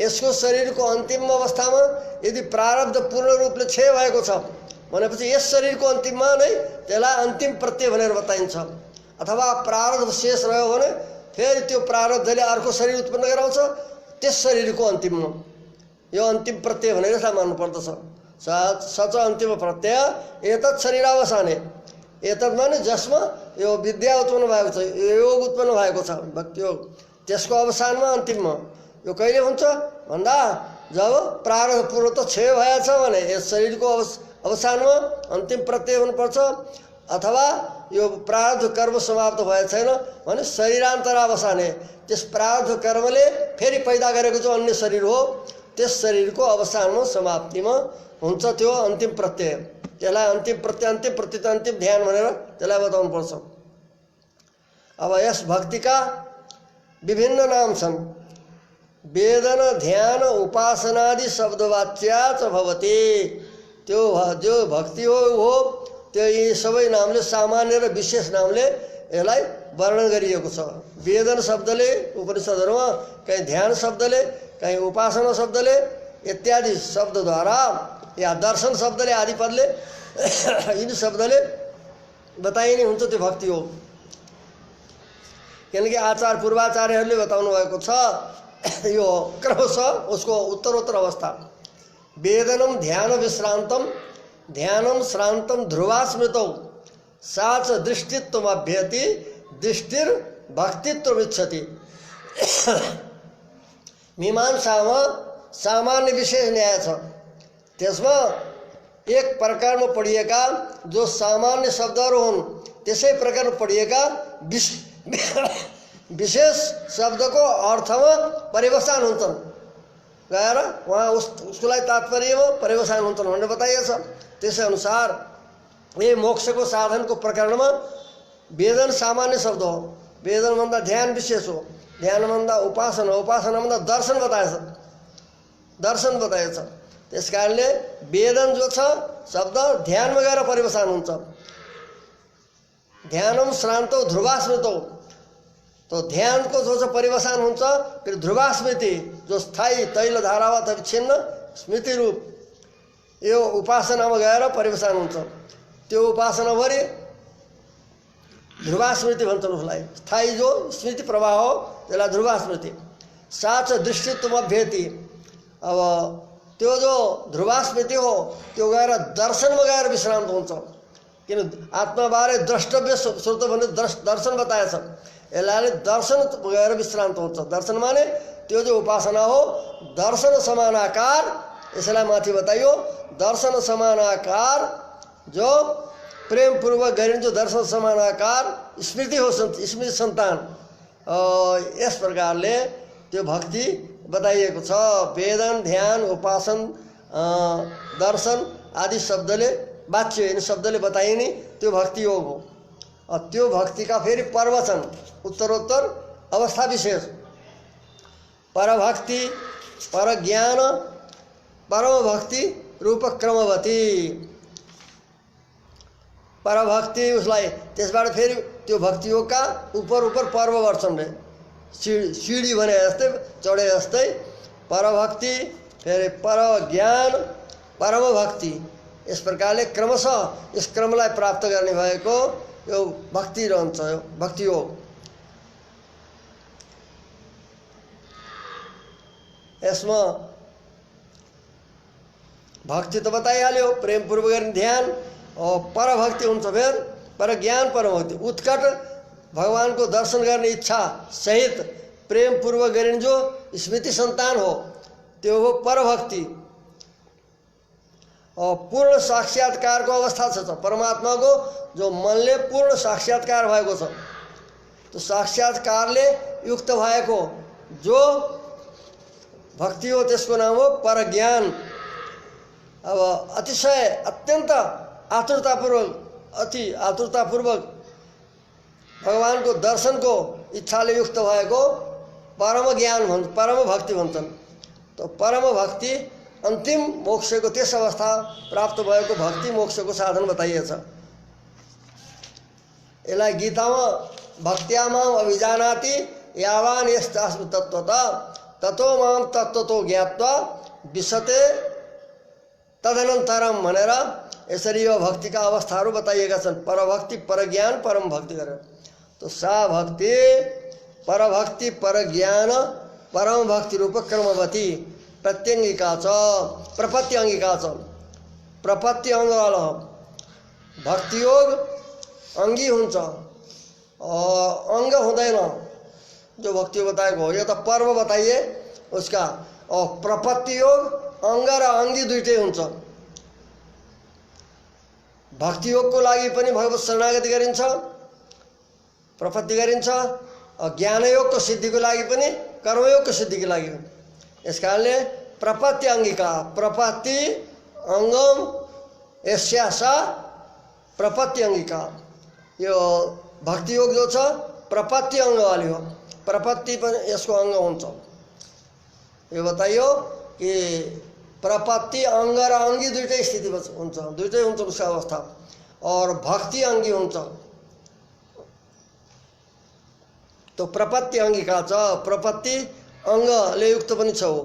यसको शरीरको अन्तिम अवस्थामा यदि प्रारब्ध पूर्ण रूपले क्षय भएको छ भनेपछि यस शरीरको अन्तिममा नै त्यसलाई अन्तिम प्रत्यय भनेर बताइन्छ। अथवा प्रारब्ध शेष रह्यो भने फेरि त्यो प्रारब्धले अर्को शरीर उत्पन्न गराउँछ त्यस शरीरको अन्तिममा यो अन्तिम प्रत्यय भनेर यसलाई मान्नुपर्दछ। सच अन्तिम प्रत्यय एतत् शरीरावसाने एतत् माने जसमा यो विद्या उत्पन्न भएको छ योग उत्पन्न भएको छ भक्ति योग त्यसको अवसानमा अन्तिममा यो कहिले हुन्छ भन्दा जब प्रारब्ध पूर्ण त क्षय भएछ भने यस शरीरको अवसानमा अन्तिम प्रत्यय हुनुपर्छ। अथवा यो प्रारब्ध कर्म समाप्त भएको छैन भने शरीरान्तरावसाने त्यस प्रारब्ध कर्मले फेरि पैदा गरेको जो अन्य शरीर हो त्यस शरीरको अवसानमा समाप्तिमा हुन्छ त्यो अन्तिम प्रत्यय। त्यसलाई अन्तिम प्रत्यय अन्तिम प्रतीति अन्तिम ध्यान भनेर त्यसलाई बताउनु पर्छ। अब यस भक्तिका विभिन्न नाम छन्। वेदन ध्यान उपासनादि शब्दवाच्या च भवति। त्यो जो भक्ति हो त्यो यी सबै नामले सामान्य र विशेष नामले यसलाई वर्णन गरिएको छ। वेदन शब्दले उपनिषदहरूमा कहीँ ध्यान शब्दले कहीँ उपासना शब्दले इत्यादि शब्दद्वारा या दर्शन शब्दले आदि पदले यिनी शब्दले बताइने हुन्छ त्यो भक्ति हो। किनकि आचार्य पूर्वाचार्यहरूले बताउनु भएको छ यो क्रमशः उसको उत्तरोत्तर अवस्था। वेदनम ध्यान विश्रांतम ध्यानम श्रांतम ध्रुवा स्मृतौ सा च दृष्टित्वमभ्यति दृष्टिर भक्तित्वमिच्छति। मीमांसामा सामान्य विशेष न्याय छ त्यसमा एक प्रकारमा पढिएका जो सामान्य शब्दहरू हुन् त्यसै प्रकारमा पढिएका विशेष शब्दको अर्थमा परिवर्तन हुन्छन् गएर वहाँ उसलाई तात्पर्यमा परिवर्तन हुन्छन् भनेर बताइएको छ। त्यसै अनुसार ये मोक्षको साधनको प्रकरणमा वेदन सामान्य शब्द हो, वेदन भन्दा ध्यान विशेष हो, ध्यान भन्दा उपासना, उपासना भन्दा दर्शन बताएछ, दर्शन बताएछ। त्यस कारणले वेदन जो छ शब्द ध्यानमा गएर परिवर्तन हुन्छ। ध्यानम श्रान्तो ध्रुवास्मृतो, तो ध्यान को जो परिवर्तन हुन्छ फिर ध्रुवास्मृति जो स्थायी तैल धारावत अविच्छिन्न स्मृति रूप यो उपासनामा गएर परिवर्तन हुन्छ। त्यो उपासनाभरि ध्रुवास्मृति भन्छन् उसलाई, स्थायी जो स्मृति प्रवाह हो त्यसलाई ध्रुवास्मृति। साच दृष्टित्व भेटी, अब त्यो जो ध्रुवास्मृति हो त्यो गएर दर्शनमा गएर विश्रान्त हुन्छ। किन आत्माबारे द्रष्टव्य स्रोत भने दर्शन बताएछ, यसलाई दर्शन गएर विश्रान्त हुन्छ। दर्शन माने त्यो जो उपासना हो दर्शन समानाकार, यसलाई माथि बताइयो दर्शन समानाकार जो प्रेम पूर्वक गरिन्छ, जो दर्शन समानाकार स्मृति हो, स्मृति सन्तान। यस प्रकारले त्यो भक्ति बताइएको छ। वेदन, ध्यान, उपासन, दर्शन आदि शब्दले वाच्य इन शब्दले बताइने त्यो भक्ति योग हो। त्यो भक्ति का फेरि प्रवचन उत्तरोत्तर अवस्था विशेष, परभक्ति, परज्ञान, परम भक्ति रूप क्रमवती। परभक्ति उसलाई त्यसबाट फेरि त्यो भक्ति योग का ऊपर ऊपर पर्व वर्षन रे सीढ़ी भने जस्तै चढे जस्तै परभक्ति, फेरि परज्ञान, परम भक्ति, इस प्रकारले क्रमशः इस क्रमलाई प्राप्त गर्ने भएको यो भक्ति रहन्छ, यो भक्ति योग। यसमा भक्ति त बताइहाल्यो, प्रेम पूर्वक गर्ने ध्यान, और परभक्ति हुन्छ फेरि परज्ञान, परमभक्ति उत्कट भगवान को दर्शन गर्ने इच्छा सहित प्रेम पूर्वक गरिने जो स्मृति सन्तान हो त्यो हो परभक्ति। और पूर्ण साक्षात्कार को अवस्था छ परमात्मा को जो मनले पूर्ण साक्षात्कार भएको छ, तो साक्षात्कारले युक्त भएको जो भक्ति हो त्यसको नाम हो परज्ञान। अब अतिशय अत्यन्त आतुरतापूर्वक, अति आतुरतापूर्वक भगवान को दर्शन को इच्छाले युक्त भएको परम ज्ञान भन्छ, परम भक्ति भन्छन्। तो परम भक्ति अंतिम मोक्ष को त्यस अवस्था प्राप्त भएको भक्ति मोक्ष को साधन बताइएछ। यसलाई गीतामा भक्त्या माम अभिजानाति यावान यस्तास्मि तत्त्वतः ततो माम तत्त्वतो ज्ञात्वा विशते तदनन्तरम भनेर यसरी यो भक्ति का अवस्थाहरू बताइएका छन्। परभक्ति, परज्ञान, परम भक्ति गरेर। तो सा भक्ति परभक्ति, परज्ञान, परम भक्ति रूप क्रमवती प्रत्यङ्गिका छ, प्रपत्ति अंगिका छ। प्रपत्ति अंग वाला भक्ति योग अंगी हुन्छ और अंग हुँदैन। जो भक्ति बताएको हो यो त पर्व बताइए उसका, और प्रपत्ति योग अंग र अंगी दुईटै हुन्छ। भक्ति योग को लागि पनि भगवत शरणागति गरिन्छ, प्रपत्ति गरिन्छ, और ज्ञान योग को सिद्धि को लागि पनि कर्मयोग को सिद्धि के लागि। इस कारणले प्रपत्ति अंगिका, प्रपत्ति अंगम एस्या सा प्रपत्ति अंगिका। यो भक्ति योग जो छ प्रपत्ति अंग वाली हो, प्रपत्ति पनि यसको अंग हुन्छ। यो बताइयो कि प्रपत्ति अंग र अंगी दुईटै स्थिति हुन्छ, दुईटै हुन्छ उसको अवस्था, और भक्ति अंगी हुन्छ। तो प्रपत्ति अंगिका छ, प्रपत्ति अंगले युक्त पनि छ हो,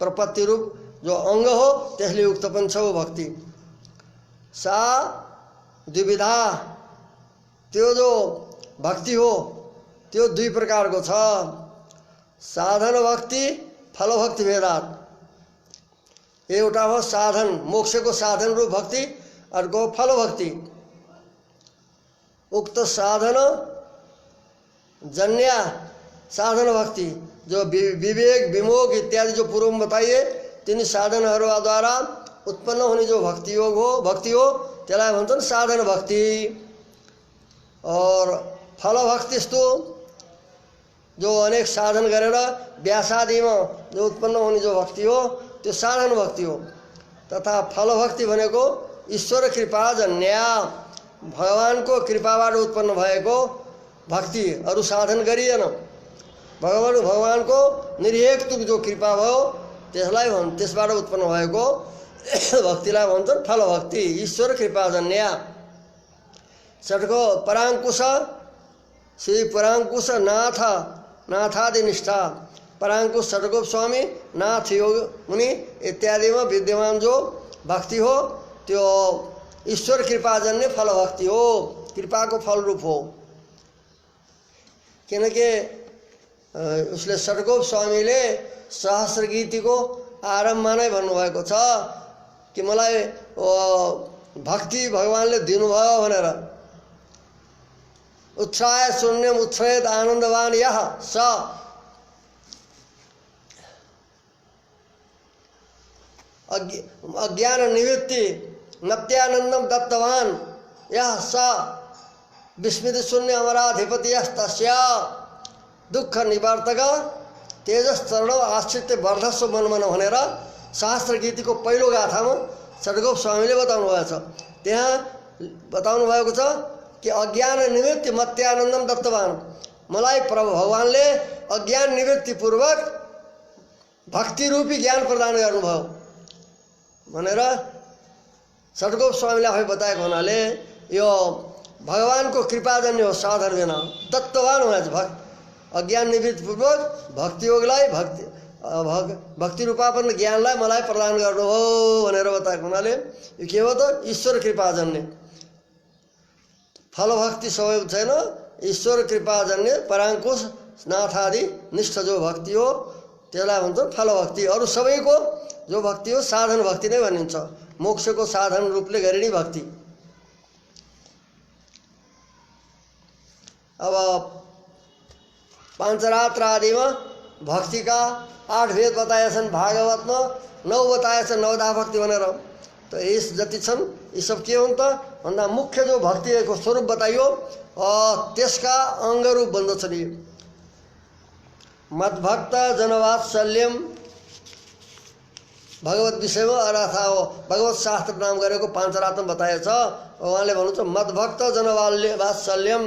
प्रपत्ति रूप जो अंग हो त्यसले युक्त पनि छ हो भक्ति। सा द्विविधा, त्यो जो भक्ति हो त्यो दुई प्रकारको छ। साधन भक्ति, फल भक्ति भेदात। एउटा हो साधन, मोक्षको साधन रूप भक्ति, अर्को फल भक्ति। उक्त साधन जन्या साधन भक्ति जो विवेक, विमोक इत्यादि जो पूर्व में बताइए तिनी साधनहरूद्वारा उत्पन्न हुने जो भक्ति हो त्यसलाई भन्छन् साधन भक्ति। और फल भक्ति यस्तो जो अनेक साधन गरेर व्यासादिमा जो उत्पन्न हुने जो भक्ति हो त्यो साधन भक्ति हो। तथा फल भक्ति भनेको ईश्वर कृपा जन्या भगवानको कृपाबाट उत्पन्न भएको भक्ति, अरू साधन गरिएन। भगवानको निर्हेतुक जो कृपा भयो त्यसबाट उत्पन्न भएको भक्तिलाई भन्छन् फल भक्ति, ईश्वर कृपा जन्या। षट्को पराङ्कुश श्री पराङ्कुश नाथादि निष्ठा, पराङ्कुश षट्कोप स्वामी नाथ योग मुनि इत्यादिमा विद्यमान जो भक्ति हो त्यो ईश्वर कृपाजन्य फल भक्ति हो, कृपाको फल रूप हो। किनकि उसले षट्कोप स्वामीले सहस्र गीतिको आरम्भमा नै भन्नुभएको छ कि मलाई भक्ति भगवानले दिनुभयो भनेर। उत्साह शून्यम उत्सयत आनन्दवान यह स, अज्ञान निवृत्ति नत्यानंदम दत्तवान यह स, विस्मृति शून्य अमराधिपति तस्या, दुख निवार्तक तेजस चरण आश्रित वर्धस्व मनमन भनेर शास्त्र गीतिको पहिलो गाथामा षट्कोप स्वामीले बताउनु भएको छ। त्यहाँ बताउनु भएको छ कि अज्ञान निवृत्ति मत्यानन्दम दत्तवान, मलाई प्रभु भगवानले अज्ञान निवृत्तिपूर्वक भक्ति रूपी ज्ञान प्रदान गर्नुभयो भनेर षट्कोप स्वामीले आफै बताएको हुनाले यो भगवानको कृपाजन्य हो, साधन बिना दत्तवान हुनुहुन्छ। अज्ञान निवृत्तिपूर्वक भक्ति योगलाई भक्ति रूपापन्न ज्ञानलाई मलाई प्रदान गर्नुभयो भनेर बताएको हुनाले यो के हो त ईश्वर कृपाजन्य। फल भक्ति सबै छैन, ईश्वर कृपाजन्य पराङ्कुश नाथादि निष्ठ जो भक्ति हो त्यसलाई भन्छ फल भक्ति। अरू सबैको जो भक्ति हो साधन भक्ति नै भनिन्छ, मोक्षको साधन रूपले गरिने भक्ति। अब पांचरात्र आदिमा भक्तिका 8 भेद बताए छन्, भागवतमा 9 बताए छन्, नवधा भक्ति भनेर। तो यस जति छन् यी सब के हुन् त भन्दा मुख्य जो भक्तिको स्वरूप बताइयो त्यसका अङ्ग रूप बन्दछन्। यी मद्भक्त जनवात्सल्यम भगवत विषयमा अर्थात् हो भगवत शास्त्र नाम गरेको पांचरात्र बताएछ। उहाँले भन्नुहुन्छ मद्भक्त जनवात्सल्यम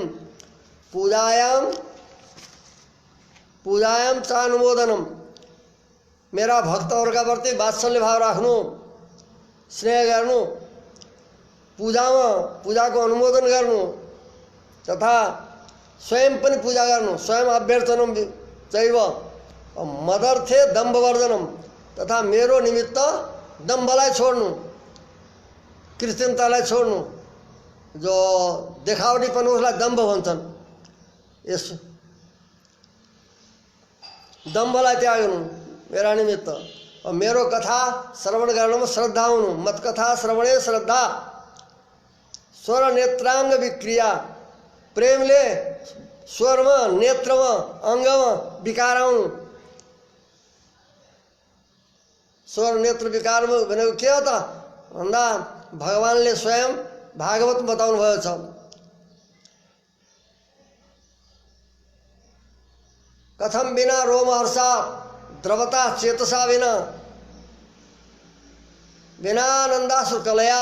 पूजायाम चानुमोदनम, मेरा भक्तहरूका प्रति वात्सल्य भाव राख्नु, स्नेह गर्नु, पूजाको अनुमोदन गर्नु तथा स्वयं पनि पूजा गर्नु, स्वयं अभ्यर्थनम चैव मदर्थे दम्भवर्धनम, तथा मेरो निमित्त दम्भलाई छोड्नु, कृत्रिमतालाई छोड्नु, जो देखावटीपन उसलाई दम्भ भन्छन्। यस दम्भलाई त्याग्नु मेरा निमित्त, और मेरो कथा श्रवण गर्नमा श्रद्धा हुनु, मत कथा श्रवणे श्रद्धा, स्वर नेत्रांग विक्रिया, प्रेमले स्वरमा नेत्रमा अङ्गमा विकार आउनु। स्वर नेत्र विकार भनेको के हो त भन्दा भगवानले स्वयं भागवत बताउनु भएको छ। कथम बिना रोमहर्षा द्रवता चेतसा बिनानन्दाश्रु कलया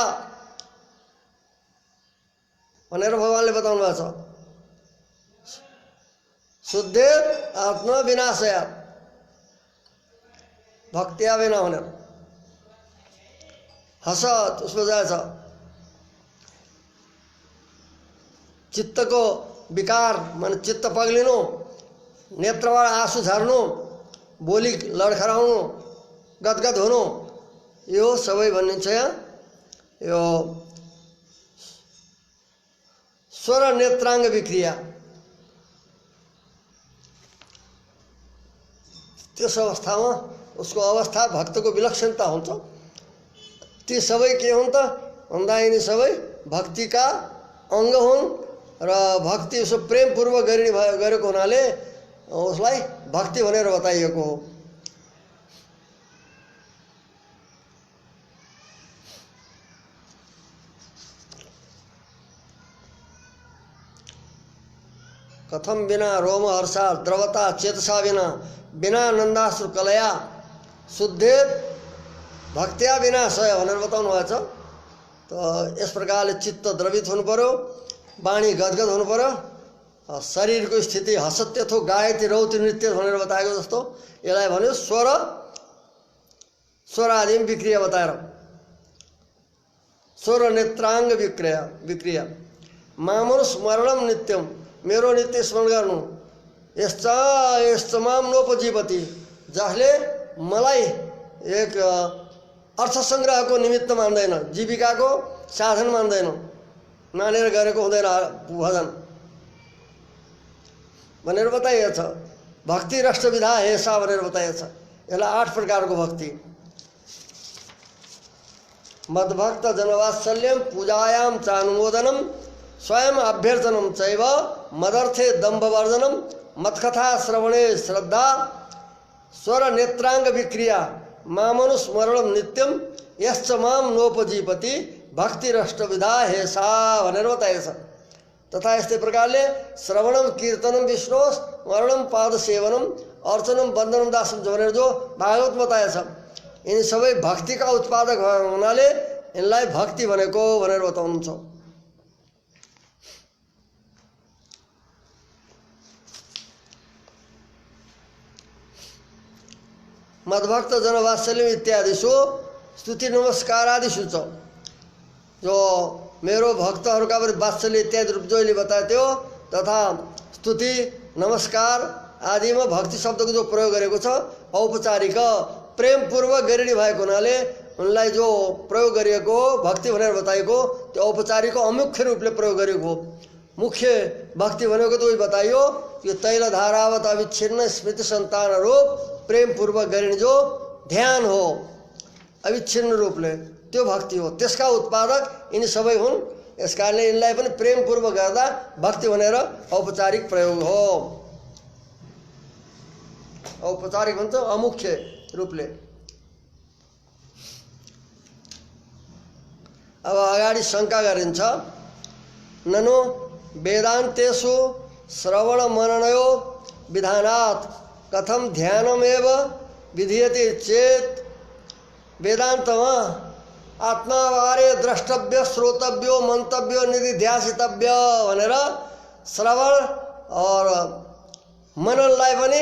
भनेर भगवानले बताउनु भएको छ। शुद्धे आत्मा विनाशया भक्तिया बिना भनेर हसत उसको जाएछ। चित्तको विकार माने चित्त पग्लिनु, नेत्रबाट आँसु झर्नु, बोली लडखराउनु, गदगद हुनु, यो सबै भनिन्छ यहाँ। यो स्वर नेत्रांग विक्रिया, त्यस अवस्थामा उसको अवस्था भक्तको विलक्षणता हुन्छ। ती सबै के हुन् त भन्दा यिनी सबै भक्तिका अङ्ग हुन् र भक्ति उसो प्रेमपूर्वक गरेको हुनाले उसलाई भक्ति भनेर बताइएको हो। कथम बिना रोमहर्षा द्रवता चेतसा बिना नन्दाश्रु कलया शुद्धेत भक्त्या विनाशय भनेर बताउनु भएको छ। त यस प्रकारले चित्त द्रवित हुनु पर्यो, वाणी गदगद हुनु पर्यो, शरीरको स्थिति हसत्यथो गायति रौति नृत्य भनेर बताएको जस्तो यसलाई भन्यो स्वर आदि विक्रिया बताएर स्वर नेत्रांग विक्रिया मामनु स्मरणम नित्यम मेरो नित्य स्मरण गर्नु यस्तमाम नोपजीवती जसले मलाई एक अर्थ सङ्ग्रहको निमित्त मान्दैन, जीविकाको साधन मान्दैन, मानेर गरेको हुँदैन भजन भनेर बताइएको छ। भक्ति राष्ट्रविधा हेसा भनेर बताइएको छ। यसलाई 8 प्रकारको भक्ति मद्भक्त जनवात्सल्यम पूजायाम चानुमोदनम स्वयं अभ्यर्थनम चैव मदर्थे दम्भवर्जनम मत्कथा श्रवणे श्रद्धा स्वर नेत्रांग विक्रिया मामनु स्मरणम नित्यम यश्च माम नोपजीवती भक्ति राष्ट्रविधा हेसा भनेर बताइएको छ। तथा यस्तै प्रकारले श्रवणम कीर्तनम विष्णु स्मरणम पाद सेवनम अर्चनम वन्दनम दासम भनेर जो भागवत बताएको छ, यिनी सबै भक्तिका उत्पादक हुनाले यिनलाई भक्ति भनेको भनेर बताउनुहुन्छ। मद्भक्त जनवात्सल्यम इत्यादिषु स्तुति नमस्कारादिषु च जो मेरो भक्तहरूका वात्सल्य इत्यादि रूप जहिले बताएको थियो तथा स्तुति नमस्कार आदिमा भक्ति शब्दको जो प्रयोग गरेको छ औपचारिक प्रेमपूर्वक गरिने भएको हुनाले उनलाई जो प्रयोग गरिएको भक्ति भनेर बताइएको त्यो औपचारिक अमुख्य रूपले प्रयोग गरिएको हो। मुख्य भक्ति भनेको तो बताइयो कि तैल धारावत अविच्छिन्न स्मृति संतान रूप प्रेमपूर्वक गरिने जो ध्यान हो अविच्छिन्न रूपले त्यो भक्ति हो, त्यसका उत्पादक यिनी सबै हुन्। यस कारणले यिनलाई पनि प्रेमपूर्वक गर्दा भक्ति भनेर औपचारिक प्रयोग हो। औपचारिक भन्छ अमुख्य रूपले। अब अगाडि शंका गरिन्छ ननु वेदान्तेषु श्रवण मननयो विधानात् कथम ध्यानमेव विधीयते चेत वेदांतमा आत्मावारे द्रष्टव्य श्रोतव्यो मंतव्यो निधिध्यासितव्य भनेर श्रवण और मननलाई पनि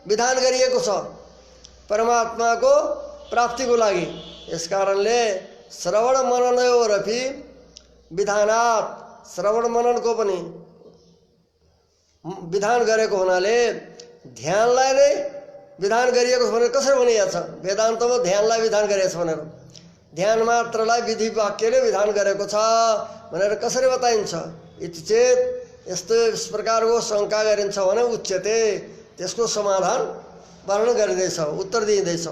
विधान गरिएको छ परमात्माको प्राप्तिको लागि। यस कारणले श्रवण मननयोरपि विधानात् श्रवण मननको पनि विधान गरेको हुनाले ध्यानलाई नै विधान गरिएको छ भनेर कसरी भनिएको छ? वेदान्तमा ध्यानलाई विधान गरिएको छ भनेर ध्यान मात्रलाई विधि वाक्यले विधान गरेको छ भनेर कसरी बताइन्छ? इति चेत यस्तो यस प्रकारको शंका गरिन्छ भने उच्यते त्यसको समाधान वर्णन गरिँदैछ, उत्तर दिइँदैछ।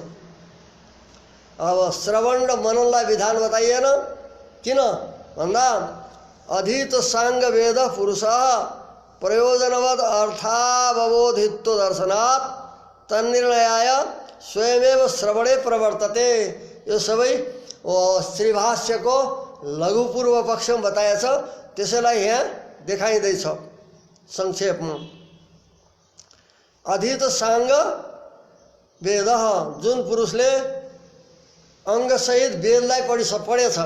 अब श्रवण र मननलाई विधान बताइएन किन भन्दा अधीत सांग वेद पुरुष प्रयोजनवद अर्थावबोधित्व दर्शनात् तन्निर्णयाय स्वयमेव श्रवणे प्रवर्तते। यो सबै श्रीभाष्यको लघु पूर्व पक्षमा बताएछ, त्यसैलाई यहाँ देखाइँदैछ संक्षेपमा। अधीत सांग वेद जुन पुरुषले अंगसहित वेदलाई पढेछ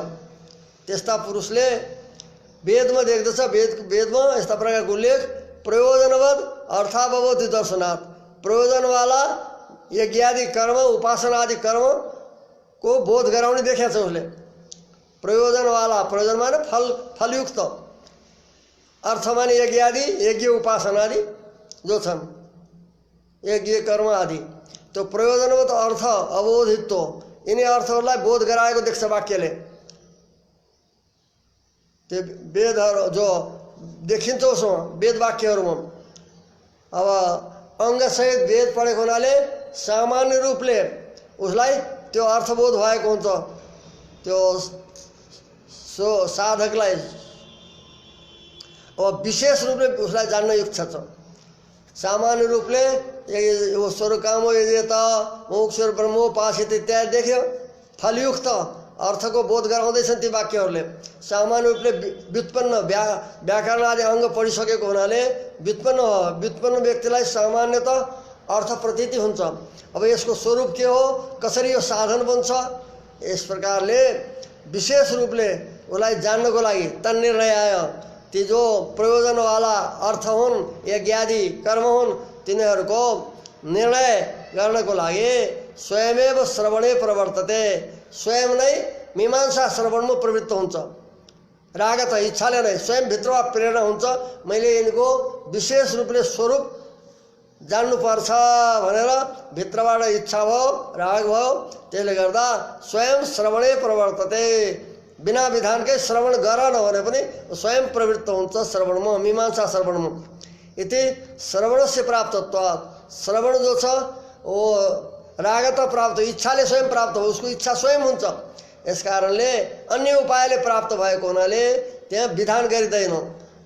त्यस्ता पुरुषले वेदमा देख्दछ, वेदमा यस्ता प्रकारको उल्लेख प्रयोजनवद अर्थावबोधि दर्शनात् प्रयोजनवाला यज्ञादि कर्म उपासना आदि कर्म को बोध गराउने देखेको छ उसले। प्रयोजनवाला प्रयोजन माने फलयुक्त, अर्थ माने यज्ञ आदि यज्ञ उपासना आदि जो छन् यज्ञ कर्म आदि त्यो प्रयोजनवत अर्थ अवबोधित्व यिनी अर्थहरूलाई बोध गराएको देख्छ वाक्यले। त्यो वेदहरू जो देखिन्छ उसमा वेद वाक्यहरूमा। अब अंगसहित वेद पढेको हुनाले सामान्य रूपले उसलाई त्यो अर्थबोध भएको हुन्छ, त्यो साधकलाई। अब विशेष रूपले उसलाई जान्न इच्छा छ। सामान्य रूपले यो स्वरकामो यजेत मोक्षर ब्रह्मोपासित इत्यादि देख्यो फलयुक्त अर्थको बोध गराउँदैछन् ती वाक्यहरूले। सामान्य रूपले व्युत्पन्न व्याकरण आदि अङ्ग पढिसकेको हुनाले व्युत्पन्न व्यक्तिलाई सामान्यतः अर्थ प्रतीति हुन्छ। अब यसको स्वरूप के हो, कसरी यो साधन बन्छ, यस प्रकारले विशेष रूपले उसलाई जान्नको लागि तन्निर्णय आयो। ती जो प्रयोजनवाला अर्थ हुन्, यज्ञादि कर्म हुन्, तिनीहरूको निर्णय गर्नको लागि स्वयमेव श्रवणे प्रवर्तते, स्वयं नै मीमांसा श्रवणमा प्रवृत्त हुन्छ। रागत इच्छाले नै स्वयं भित्रमा प्रेरणा हुन्छ, मैले यिनको विशेष रूपले स्वरूप जान्नुपर्छ भनेर भित्रबाट इच्छा भयो, राग भयो। त्यसले गर्दा स्वयं श्रवणे प्रवर्तते, बिना विधानकै श्रवण गर नभने पनि स्वयं प्रवृत्त हुन्छ श्रवणमा, मीमांसा श्रवणमा। इति श्रवणस्य प्राप्तत्वात्, श्रवण जो छ वो रागत प्राप्त, इच्छाले स्वयं प्राप्त हो, उसको इच्छा स्वयं हुन्छ। यस कारणले अन्य उपायले प्राप्त भएको हुनाले त्यहाँ विधान गरिँदैन।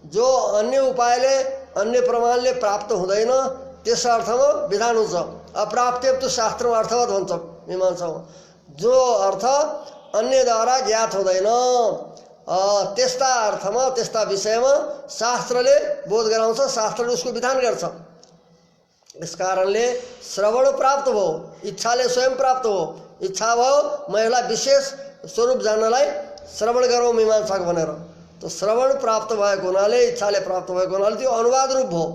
जो अन्य उपायले अन्य प्रमाणले प्राप्त हुँदैन त्यस अर्थमा विधान हुन्छ। अप्राप्ते तो शास्त्रमा अर्थवत हुन्छ मीमांसामा। जो अर्थ अन्यद्वारा ज्ञात हुँदैन त्यस्ता अर्थमा, त्यस्ता विषयमा शास्त्रले बोध गराउँछ, शास्त्रले उसको विधान गर्छ। इस कारणले श्रवण प्राप्त भयो, इच्छाले स्वयं प्राप्त हो। इच्छा भयो म यसलाई विशेष स्वरूप जान्नलाई श्रवण गरौँ मीमांसाको भनेर, तो श्रवण प्राप्त भएको हुनाले, इच्छाले प्राप्त भएको हुनाले त्यो अनुवाद रूप भयो।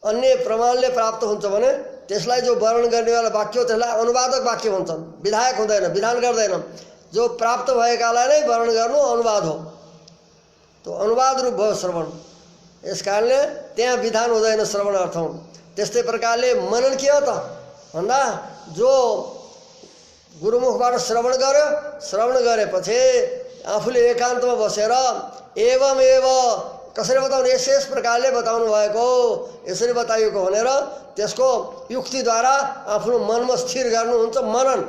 अन्य प्रमाणले प्राप्त हुन्छ भने त्यसलाई जो वर्णन गर्नेवाला वाक्य हो त्यसलाई अनुवादक वाक्य भन्छन्, विधायक हुँदैन, विधान गर्दैन। जो प्राप्त भएकालाई नै वर्णन गर्नु अनुवाद हो, तो अनुवाद रूप भयो श्रवण। यस कारणले त्यहाँ विधान हुँदैन श्रवण अर्थमा। त्यस्तै प्रकारले मनन के हो त भन्दा, जो गुरुमुखबाट श्रवण गर्यो, श्रवण गरेपछि आफूले एकान्तमा बसेर एवमेव कसरी बताउनु, यस प्रकारले बताउनु भएको, यसरी बताइएको भनेर त्यसको युक्तिद्वारा आफ्नो मनमा स्थिर गर्नुहुन्छ मनन।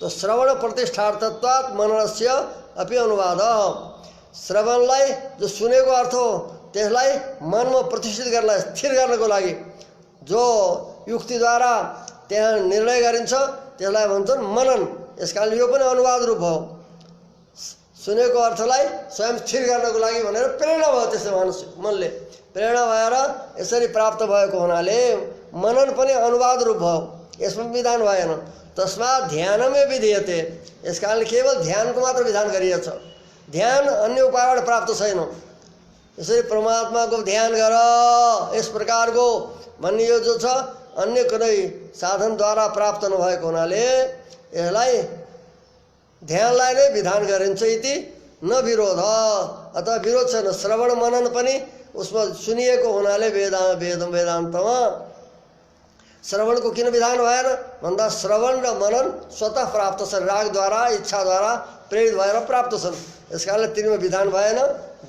तो श्रवण प्रतिष्ठार्थत्वात् मननस्य अपि अनुवाद। श्रवणलाई जो सुनेको अर्थ हो त्यसलाई मनमा प्रतिष्ठित गर्न, स्थिर गर्नको लागि जो युक्तिद्वारा त्यहाँ निर्णय गरिन्छ त्यसलाई भन्छन् मनन। यसकारण यो पनि अनुवाद रूप हो। सुनेको अर्थलाई स्वयं स्थिर गर्नको लागि भनेर प्रेरणा भयो, त्यसै मनले प्रेरणा भएर यसरी प्राप्त भएको हुनाले मनन पनि अनुवाद रूप भयो, यसमा विधान भएन। तस्मात् ध्यानमै विधीयते, यस कारणले केवल ध्यानको मात्र विधान गरिएछ। ध्यान अन्य उपायबाट प्राप्त छैन। यसरी परमात्माको ध्यान गर यस प्रकारको भन्ने यो जो छ अन्य कुनै साधनद्वारा प्राप्त नभएको हुनाले यसलाई ध्यानलाई नै विधान गरिन्छ। इति न विरोध, अतः विरोध छैन। श्रवण मनन पनि उसमा सुनिएको हुनाले वेदान्तमा श्रवणको किन विधान भएन भन्दा श्रवण र मनन स्वतः प्राप्त छन्, रागद्वारा इच्छाद्वारा प्रेरित भएर प्राप्त छन्। यस कारणले तिनीमा विधान भएन।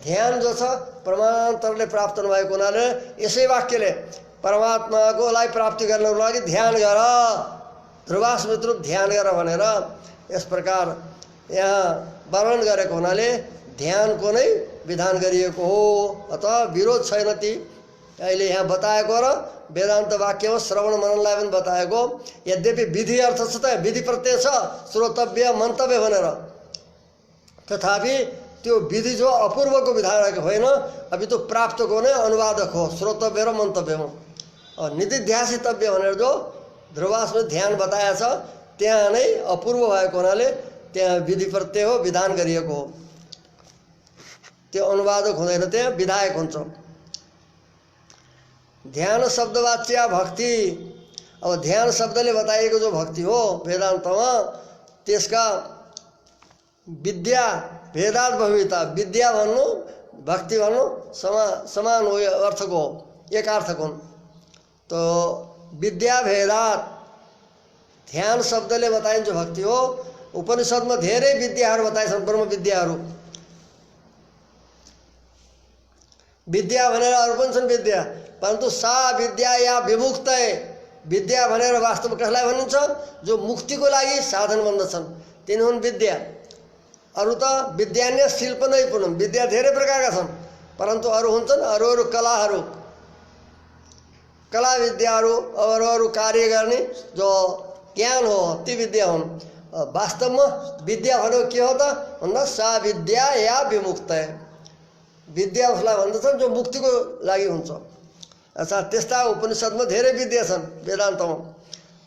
ध्यान जो छ प्रमाणान्तरले प्राप्त नभएको हुनाले यसै वाक्यले परमात्माकोलाई प्राप्ति गर्नको लागि ध्यान गर, ध्रुवास्मृत रूप ध्यान गर भनेर यस प्रकार यहाँ वर्णन गरेको हुनाले ध्यानको नै विधान गरिएको हो। अतः विरोध छैन। ती अहिले यहाँ बताएको र वेदान्त वाक्यमा श्रवण मननलाई पनि बताएको। यद्यपि विधि अर्थ छ त, विधि प्रत्यय छ, श्रोतव्य मन्तव्य भनेर, तथापि त्यो विधि जो अपूर्वको विधान होइन, अभी तो प्राप्तको नै अनुवादक हो श्रोतव्य र मन्तव्यमा। निधिध्यासितव्य भनेर जो ध्रुवास्मृत ध्यान बताएछ त्यहाँ नै अपूर्व भएको हुनाले त्यहाँ विधि प्रत्यय हो, विधान गरिएको हो। त्यो अनुवादक हुँदैन, त्यहाँ विधायक हुन्छ। ध्यान शब्दवाच्या भक्ति, अब ध्यान शब्दले बताइएको जो भक्ति हो वेदान्तमा त्यसका विद्या भेदात भविता, विद्या भन्नु भक्ति भन्नु समान हो, अर्थको एक अर्थको हुन्। तो विद्या भेदात ध्यान शब्दले बताइन्छ भक्ति हो। उपनिषदमा धेरै विद्याहरू बताएछन्, ब्रह्म विद्याहरू। विद्या भनेर अरू पनि छन् विद्या, परन्तु सा विद्या या विमुक्त विद्या भनेर वास्तवमा कसलाई भनिन्छ, जो मुक्तिको लागि साधन बन्दछन् तिनी हुन् विद्या। अरू त विद्यान्य शिल्प नै पुनः, विद्या धेरै प्रकारका छन्, परन्तु अरू हुन्छन् अरू कलाहरू, कला विद्याहरू, अरू कार्य गर्ने जो ज्ञान हो ती विद्या हुन्। वास्तवमा विद्या भनेको के हो त भन्दा सा विद्या या विमुक्त विद्या उसलाई भन्दछन् जो मुक्तिको लागि हुन्छ। अच्छा त्यस्ता उपनिषदमा धेरै विद्या छन् वेदान्तमा।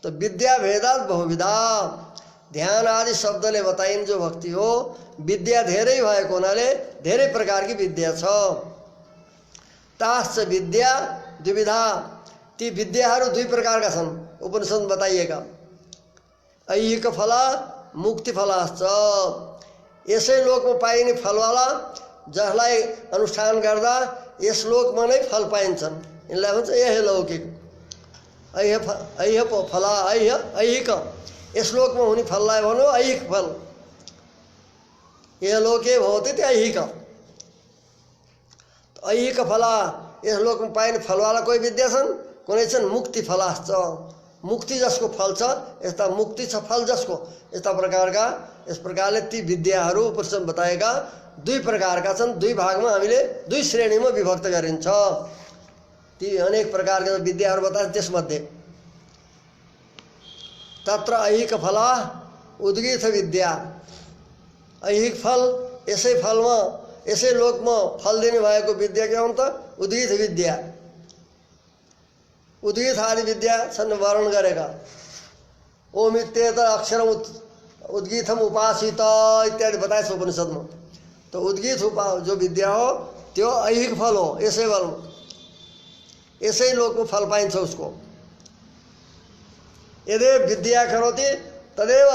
तो विद्या भेदात बहुविधा ध्यान आदि शब्दले बताइन् जो भक्ति हो विद्या धेरै भएको हुनाले धेरै प्रकारकी विद्या छ। ताश्च विद्या द्विविधा ती विद्याहरू दुई प्रकारका छन् उपनिषदमा बताइएका। ऐहिक फला मुक्ति फलाश्च यसै लोकमा पाइने फलवाला जसलाई अनुष्ठान गर्दा यस लोकमा नै फल पाइन्छन् यिनलाई भन्छ यही लौकिक। ऐह फला ऐहिक यस लोकमा हुने फललाई भन्यो ऐहिक फल। यह लोके भवति त्यो ऐहिक। ऐहिक फला यस लोकमा पाइने फलवाला कोही विद्या छन् कुनै छन् मुक्ति फलाश्च मुक्ति जसको फल छ यस्ता मुक्ति छ फल जसको यस्ता प्रकारका यस प्रकारले ती विद्याहरू उपनिषदमा बताएका दुई प्रकारका छन्। दुई भागमा हामीले दुई श्रेणीमा विभक्त गरिन्छ। ती अनेक प्रकारका विद्याहरू बताए त्यसमध्ये तत्र ऐहिक फला उद्गीत विद्या ऐहिक फल यसै फलमा यसै लोकमा फल दिने भएको विद्या के हुन् त उद्गीत विद्या। उद्गीत आदि विद्या छन् वर्णन गरेका। ओमित्येत अक्षरम उद्गीतम उपासित इत्यादि बताएछ उपनिषदमा। तो उद्गीत जो विद्या हो त्यो ऐहिक फल हो यसै फलमा यसै लोकमा फल पाइन्छ उसको। यदि विद्या करोति तदेव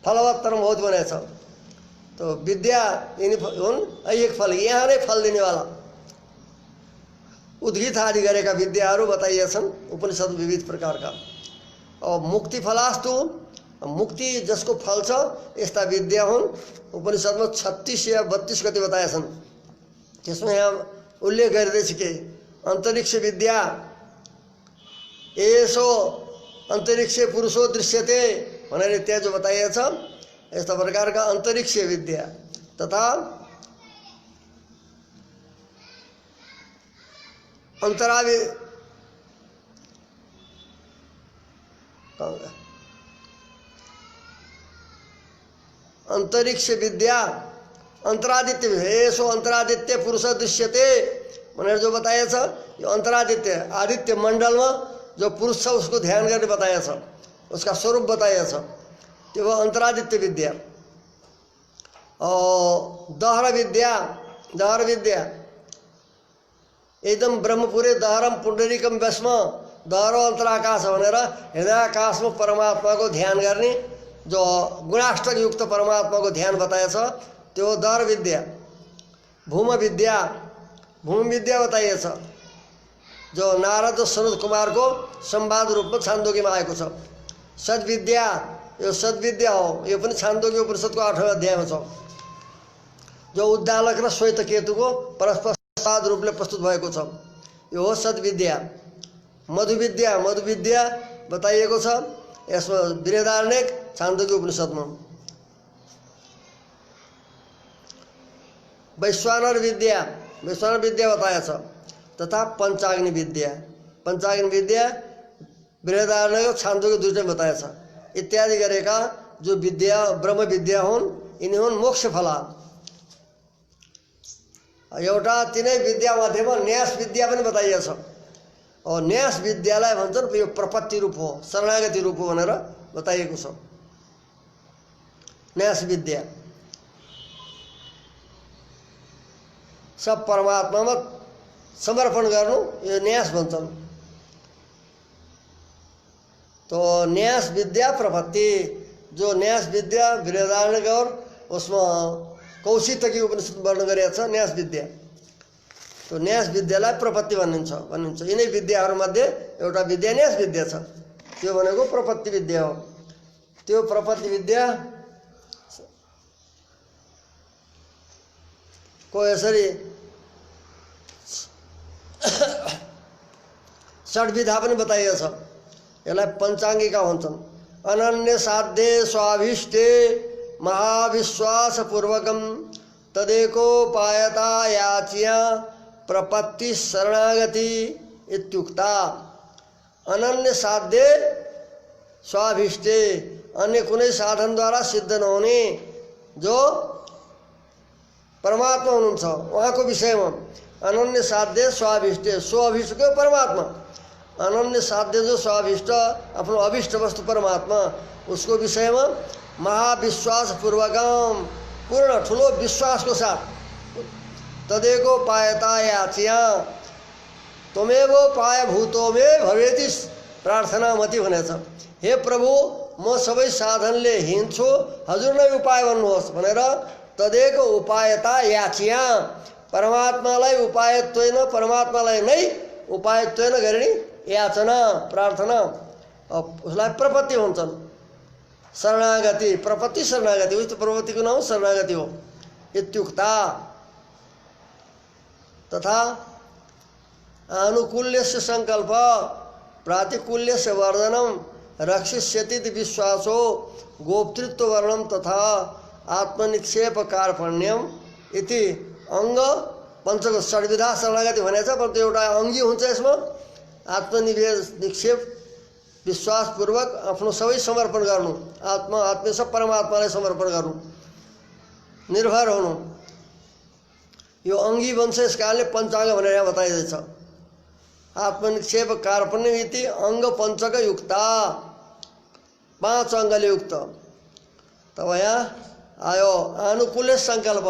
फलवत्तरम बहुत भनेछ। तो विद्या यिनी हुन् ऐहिक फल यहाँ नै फल दिनेवाला। उद्गीत आदि गरेका विद्याहरू बताइएछन् उपनिषद विविध प्रकारका। और मुक्ति फलास्तु मुक्ति जसको फल छ यस्ता विद्या हुन् उपनिषदमा 36 या 32 गति बताएछन्। त्यसमा यहाँ उल्लेख गरिँदैछ के अंतरिक्ष विद्या यसो अंतरिक्ष पुरुषो दृश्यते भनेर इत्यादि जो बताइएछ यस्ता प्रकारका अंतरिक्षीय विद्या तथा अंतरिक्ष विद्या अंतरादित्य हेसो अंतरादित्य पुरुष दृश्यते भनेर जो बताइएछ यो अंतरादित्य आदित्य मंडल में जो पुरुष छ उसको ध्यान करने बताइएछ उसका स्वरूप बताइएछ त्यो अंतरादित्य विद्या। और दहर विद्या एकदम ब्रह्मपुरे दहरम पुंडरीकम वस्म दहरो अंतराकाश भनेर हृदयाकाश में परमात्मा को ध्यान करने जो गुणाष्टक युक्त परमात्मा को ध्यान बताएछ त्यो दहर विद्या। भूम विद्या बताइएछ जो नारद सनत कुमार को संवाद रूप में छान्दोग्य में आएको छ। सद्विद्या यो सद्विद्या हो यो पनि छान्दोग्य उपनिषद को 8वें अध्याय में छ। जो उद्दालक र श्वेत केतु को परस्पर संवाद रूपले प्रस्तुत भएको छ यो हो सद्विद्या। मधुविद्या बताइएको छ यसमा बृहदारण्यक छान्दोग्य उपनिषदमा। वैश्वानर विद्या बताएछ तथा पंचाग्नि विद्या बृहदारण्यक छान्दोग्य दुईटै बताएछ। इत्यादि गरेका जो विद्या ब्रह्म विद्या हुन् यिनी हुन् मोक्ष फला। एउटा तिनै विद्या मध्येमा न्यास विद्या पनि बताइएछ। और न्यास विद्यालाई भन्छन् यो प्रपत्ति रूप हो शरणागति रूप हो भनेर बताइएको छ। न्यास विद्या सब परमात्मामा समर्पण गर्नु यो न्यास भन्छन्। तो न्यास विद्या प्रपत्ति जो न्यास विद्या बृहदारण्यक और उसमें कौशितकी उपनिषद वर्णन गरेको छ न्यास विद्या। तो न्यास विद्यालाई प्रपत्ति भनिन्छ। यिनै विद्याहरूमध्ये एउटा विद्या न्यास विद्या छ त्यो भनेको प्रपत्ति विद्या हो। त्यो प्रपत्ति विद्या को यसरी षड्विधा पनि बताइएको छ। यसलाई पंचाङ्गिका भन्छन्। अनन्य साध्य स्वाभिष्टे महाविश्वास पूर्वकम तदेकोपायता याचिया प्रपत्ति शरणागति इत्युक्ता। अनन्य साध्य स्वाभिष्टे अन्य कुनै साधनद्वारा सिद्ध नहुने जो परमात्मा हुनुहुन्छ उहाँको विषयमा अनन्य साध्य स्वाभिष्टे स्वाभिष्टको परमात्मा अनन्य साध्य जो स्वाभिष्ट आफ्नो अभिष्ट वस्तु परमात्मा उसको विषयमा महाविश्वास पूर्वकम पूर्ण ठुलो विश्वासको साथ तदेको पायता याचिया त्वमेव पाय भूतो मे भवेति प्रार्थना मति भनेछ। हे प्रभु म सबै साधनले हिँड्छु हजुर नै उपाय भन्नुहोस् भनेर तदेको उपायता याचिया परमात्मालाई उपायत्वेन परमात्मालाई नै उपायत्वेन गरिने याचना प्रार्थना उसलाई प्रपत्ति भन्छन्। शरणागति प्रपत्ति शरणागति उस प्रपत्तिको नाम शरणागति हो। इत्युक्ता तथा आनुकूल्यस्य संकल्प प्रातिकूल्यस्य वर्जनम रक्षिष्यति विश्वासो गोप्तृत्व वर्णम तथा आत्मनिक्षेप कार्पण्यम इति अंग पंचको षड्विधा शरणागति भनेछ परन्तु एउटा अंगी हुन्छ यसमा आत्मनिक्षेप विश्वासपूर्वक आफ्नो सबै समर्पण गर्नु आत्मा आत्मा सब परमात्मालाई समर्पण गर्नु निर्भर हुनु यो अंगी बन्छ यस कारणले पञ्चाङ्ग भनेर यहाँ बताइदैछ। आत्मनिक्षेप कार्पण्य इति अंग पंचक युक्ता 5 अंगले युक्त। तब यहाँ आयो अनुकूल संकल्प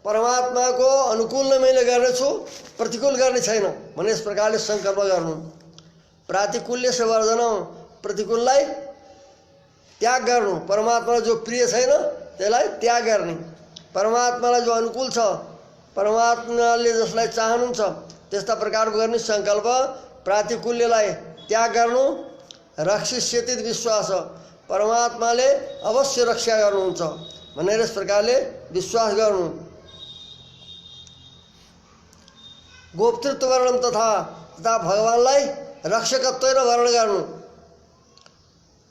परमात्माको अनुकूल नै मैले गर्नेछु प्रतिकूल गर्ने छैन भने यस प्रकारले संकल्प गर्नु। प्रातिकूल्य से वर्जन प्रतिकूललाई त्याग गर्नु परमात्मालाई जो प्रिय छैन त्यसलाई त्याग गर्ने परमात्मालाई जो अनुकूल छ परमात्माले जसलाई चाहनुहुन्छ त्यस्ता प्रकारको गर्ने संकल्प प्रातिकूल्यलाई त्याग गर्नु। रक्षिष्यति विश्वास परमात्माले अवश्य रक्षा गर्नुहुन्छ भनेर यस प्रकारले विश्वास गर्नु। गोप्तृत्व वर्णन तथा भगवानलाई रक्षकत्व र वर्ण गर्नु।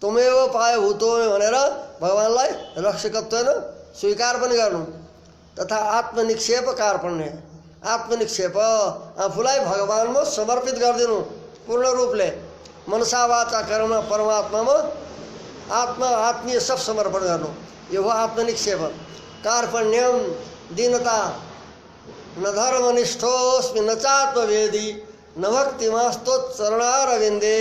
तुमेव पाए भूतो भनेर भगवानलाई रक्षकत्व र स्वीकार पनि गर्नु। तथा आत्मनिक्षेप कार्पण्य आत्मनिक्षेप आफूलाई भगवानमा समर्पित गरिदिनु पूर्ण रूपले मनसा वाचा कर्म परमात्मामा आत्मा आत्मीय सब समर्पण गर्नु यो हो आत्मनिक्षेप। कार्पण्यम दीनता न धर्मनिष्ठोस्मि न चात्मवेदी न भक्तिमास्तोच्चरणारविन्दे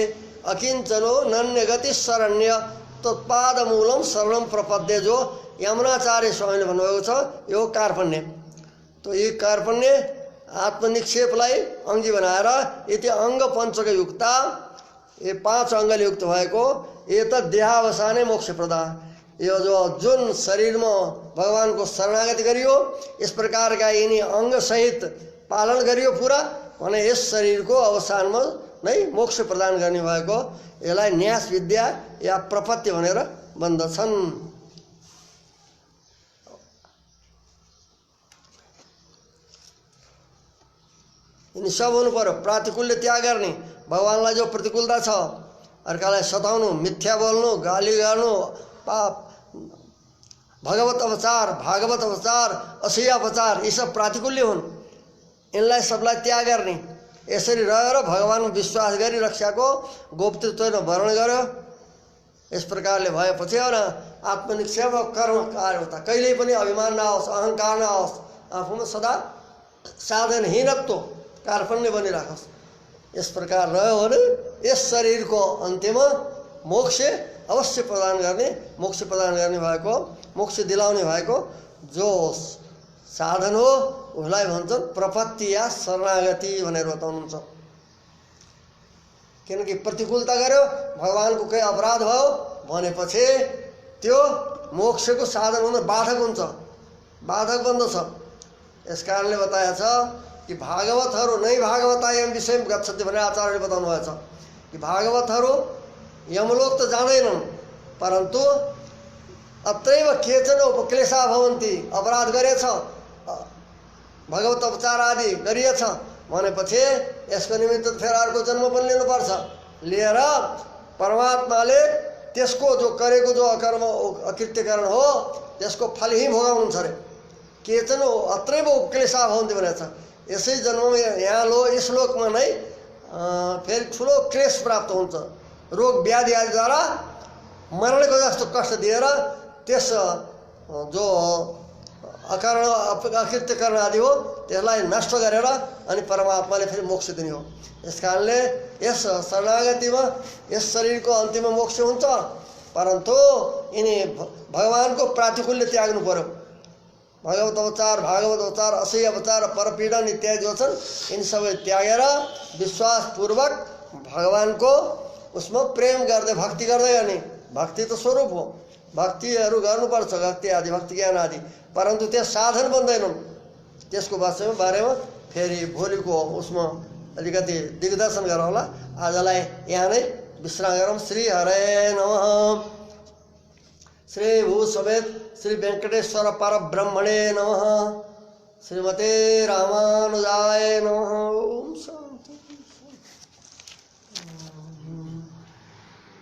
अकिंचनो नन्यगति शरण्य तत्पादमूलम शरणम प्रपद्ये जो यमुनाचार्य स्वामीले भन्नुभएको छ यो कार्पण्य। तो यी कार्पण्य आत्मनिक्षेपलाई अंगी बनाएर यति अंग पंचक युक्ता ये 5 अंगले युक्त भएको एत देहावसाने मोक्ष प्रदान यो जो जुन शरीर में भगवान को शरणागति गरियो इस प्रकार का यिनी अंग सहित पालन गरियो पूरा भने यस शरीर को अवसान में नै मोक्ष प्रदान गर्ने भएको यसलाई न्यास विद्या या प्रपत्ति भनेर भन्दछन्। यिनी सब हुनु पर्यो। प्रातिकूल्य त्याग गर्ने भगवानलाई जो प्रतिकूलता छ अर्कालाई सताउनु मिथ्या बोल्नु गाली गर्नु पाप भागवत अपचार असह्य अपचार यी सब प्रातिकूल्य हुन्। इनलाई सबलाई त्याग गर्ने यसरी रहेर भगवान विश्वास गरी रक्षाको गोप्तृत्व वर्ण गर्यो। यस प्रकारले भएपछि और आत्मनिक्षेप कर्म कार्य होता कहिल्यै पनि अभिमान नआओस् अहंकार नआओस् आफूमा सदा साधनहीनत्व कार्पण्य बनिराखोस्। इस प्रकार रह्यो भने यस शरीर को अन्त्यमा मोक्ष अवश्य प्रदान गर्ने मोक्ष प्रदान गर्ने भएको मोक्ष दिलाउने भएको जो साधन हो उसलाई भन्छन् प्रपत्ति या शरणागति भनेर बताउनुहुन्छ। किनकि प्रतिकूलता गर्यो भगवानको केही अपराध भयो भनेपछि त्यो मोक्षको साधन हुन बाधक हुन्छ बाधक बन्दछ। यस कारणले बताएको छ कि भागवतहरू नै भागवतायम विषय गच्छन्ति भनेर आचार्यले बताउनु भएको छ कि भागवतहरू यमलोक त जाँदैनन् परन्तु अत्रैव केचन उपक्लेशा भवन्ति अपराध गरेछ भगवत उपचार आदि गरिएछ भनेपछि यसको निमित्त फेरि अर्को जन्म पनि लिनुपर्छ लिएर परमात्माले त्यसको जो गरेको जो अकर्म अकृत्यकरण हो त्यसको फल ही भोगाउनुहुन्छ अरे। केचन अत्रैव उपक्लेशा भवन्ति भनेछ यसै जन्ममा यहाँ यस लोकमा नै फेरि ठुलो क्लेश प्राप्त हुन्छ रोग व्याधि आदिद्वारा मरणको जस्तो कष्ट दिएर त्यस जो अकारण अकृत्य कर्ण आदि हो त्यसलाई नष्ट गरेर अनि परमात्माले फेरि मोक्ष दिने हो। यस कारणले यस शरणागतिमा यस शरीरको अन्तिम मोक्ष हुन्छ, परन्तु यिनी भगवानको प्रातिकूल्य त्याग्नु पर्यो। भागवत अवतार असह्य अवतार परपीडन इत्यादि जो छन् यिनी सबै त्यागेर विश्वासपूर्वक भगवानको उसमा प्रेम गर्दै भक्ति गर्दै गर्ने। भक्ति त स्वरूप हो, भक्तिहरू गर्नुपर्छ, भक्ति आदि भक्ति ज्ञान आदि, परन्तु त्यस साधन बन्दैनन्। त्यसको बारेमा फेरि भोलिको उसमा अलिकति दिग्दर्शन गरौँ होला। आजलाई यहाँ नै विश्राम गरौँ। श्री हरे नमः। श्री भू समेत श्री वेंकटेश्वर परब्रह्मणे नमः। श्रीमते रामानुजाय नमः। ओम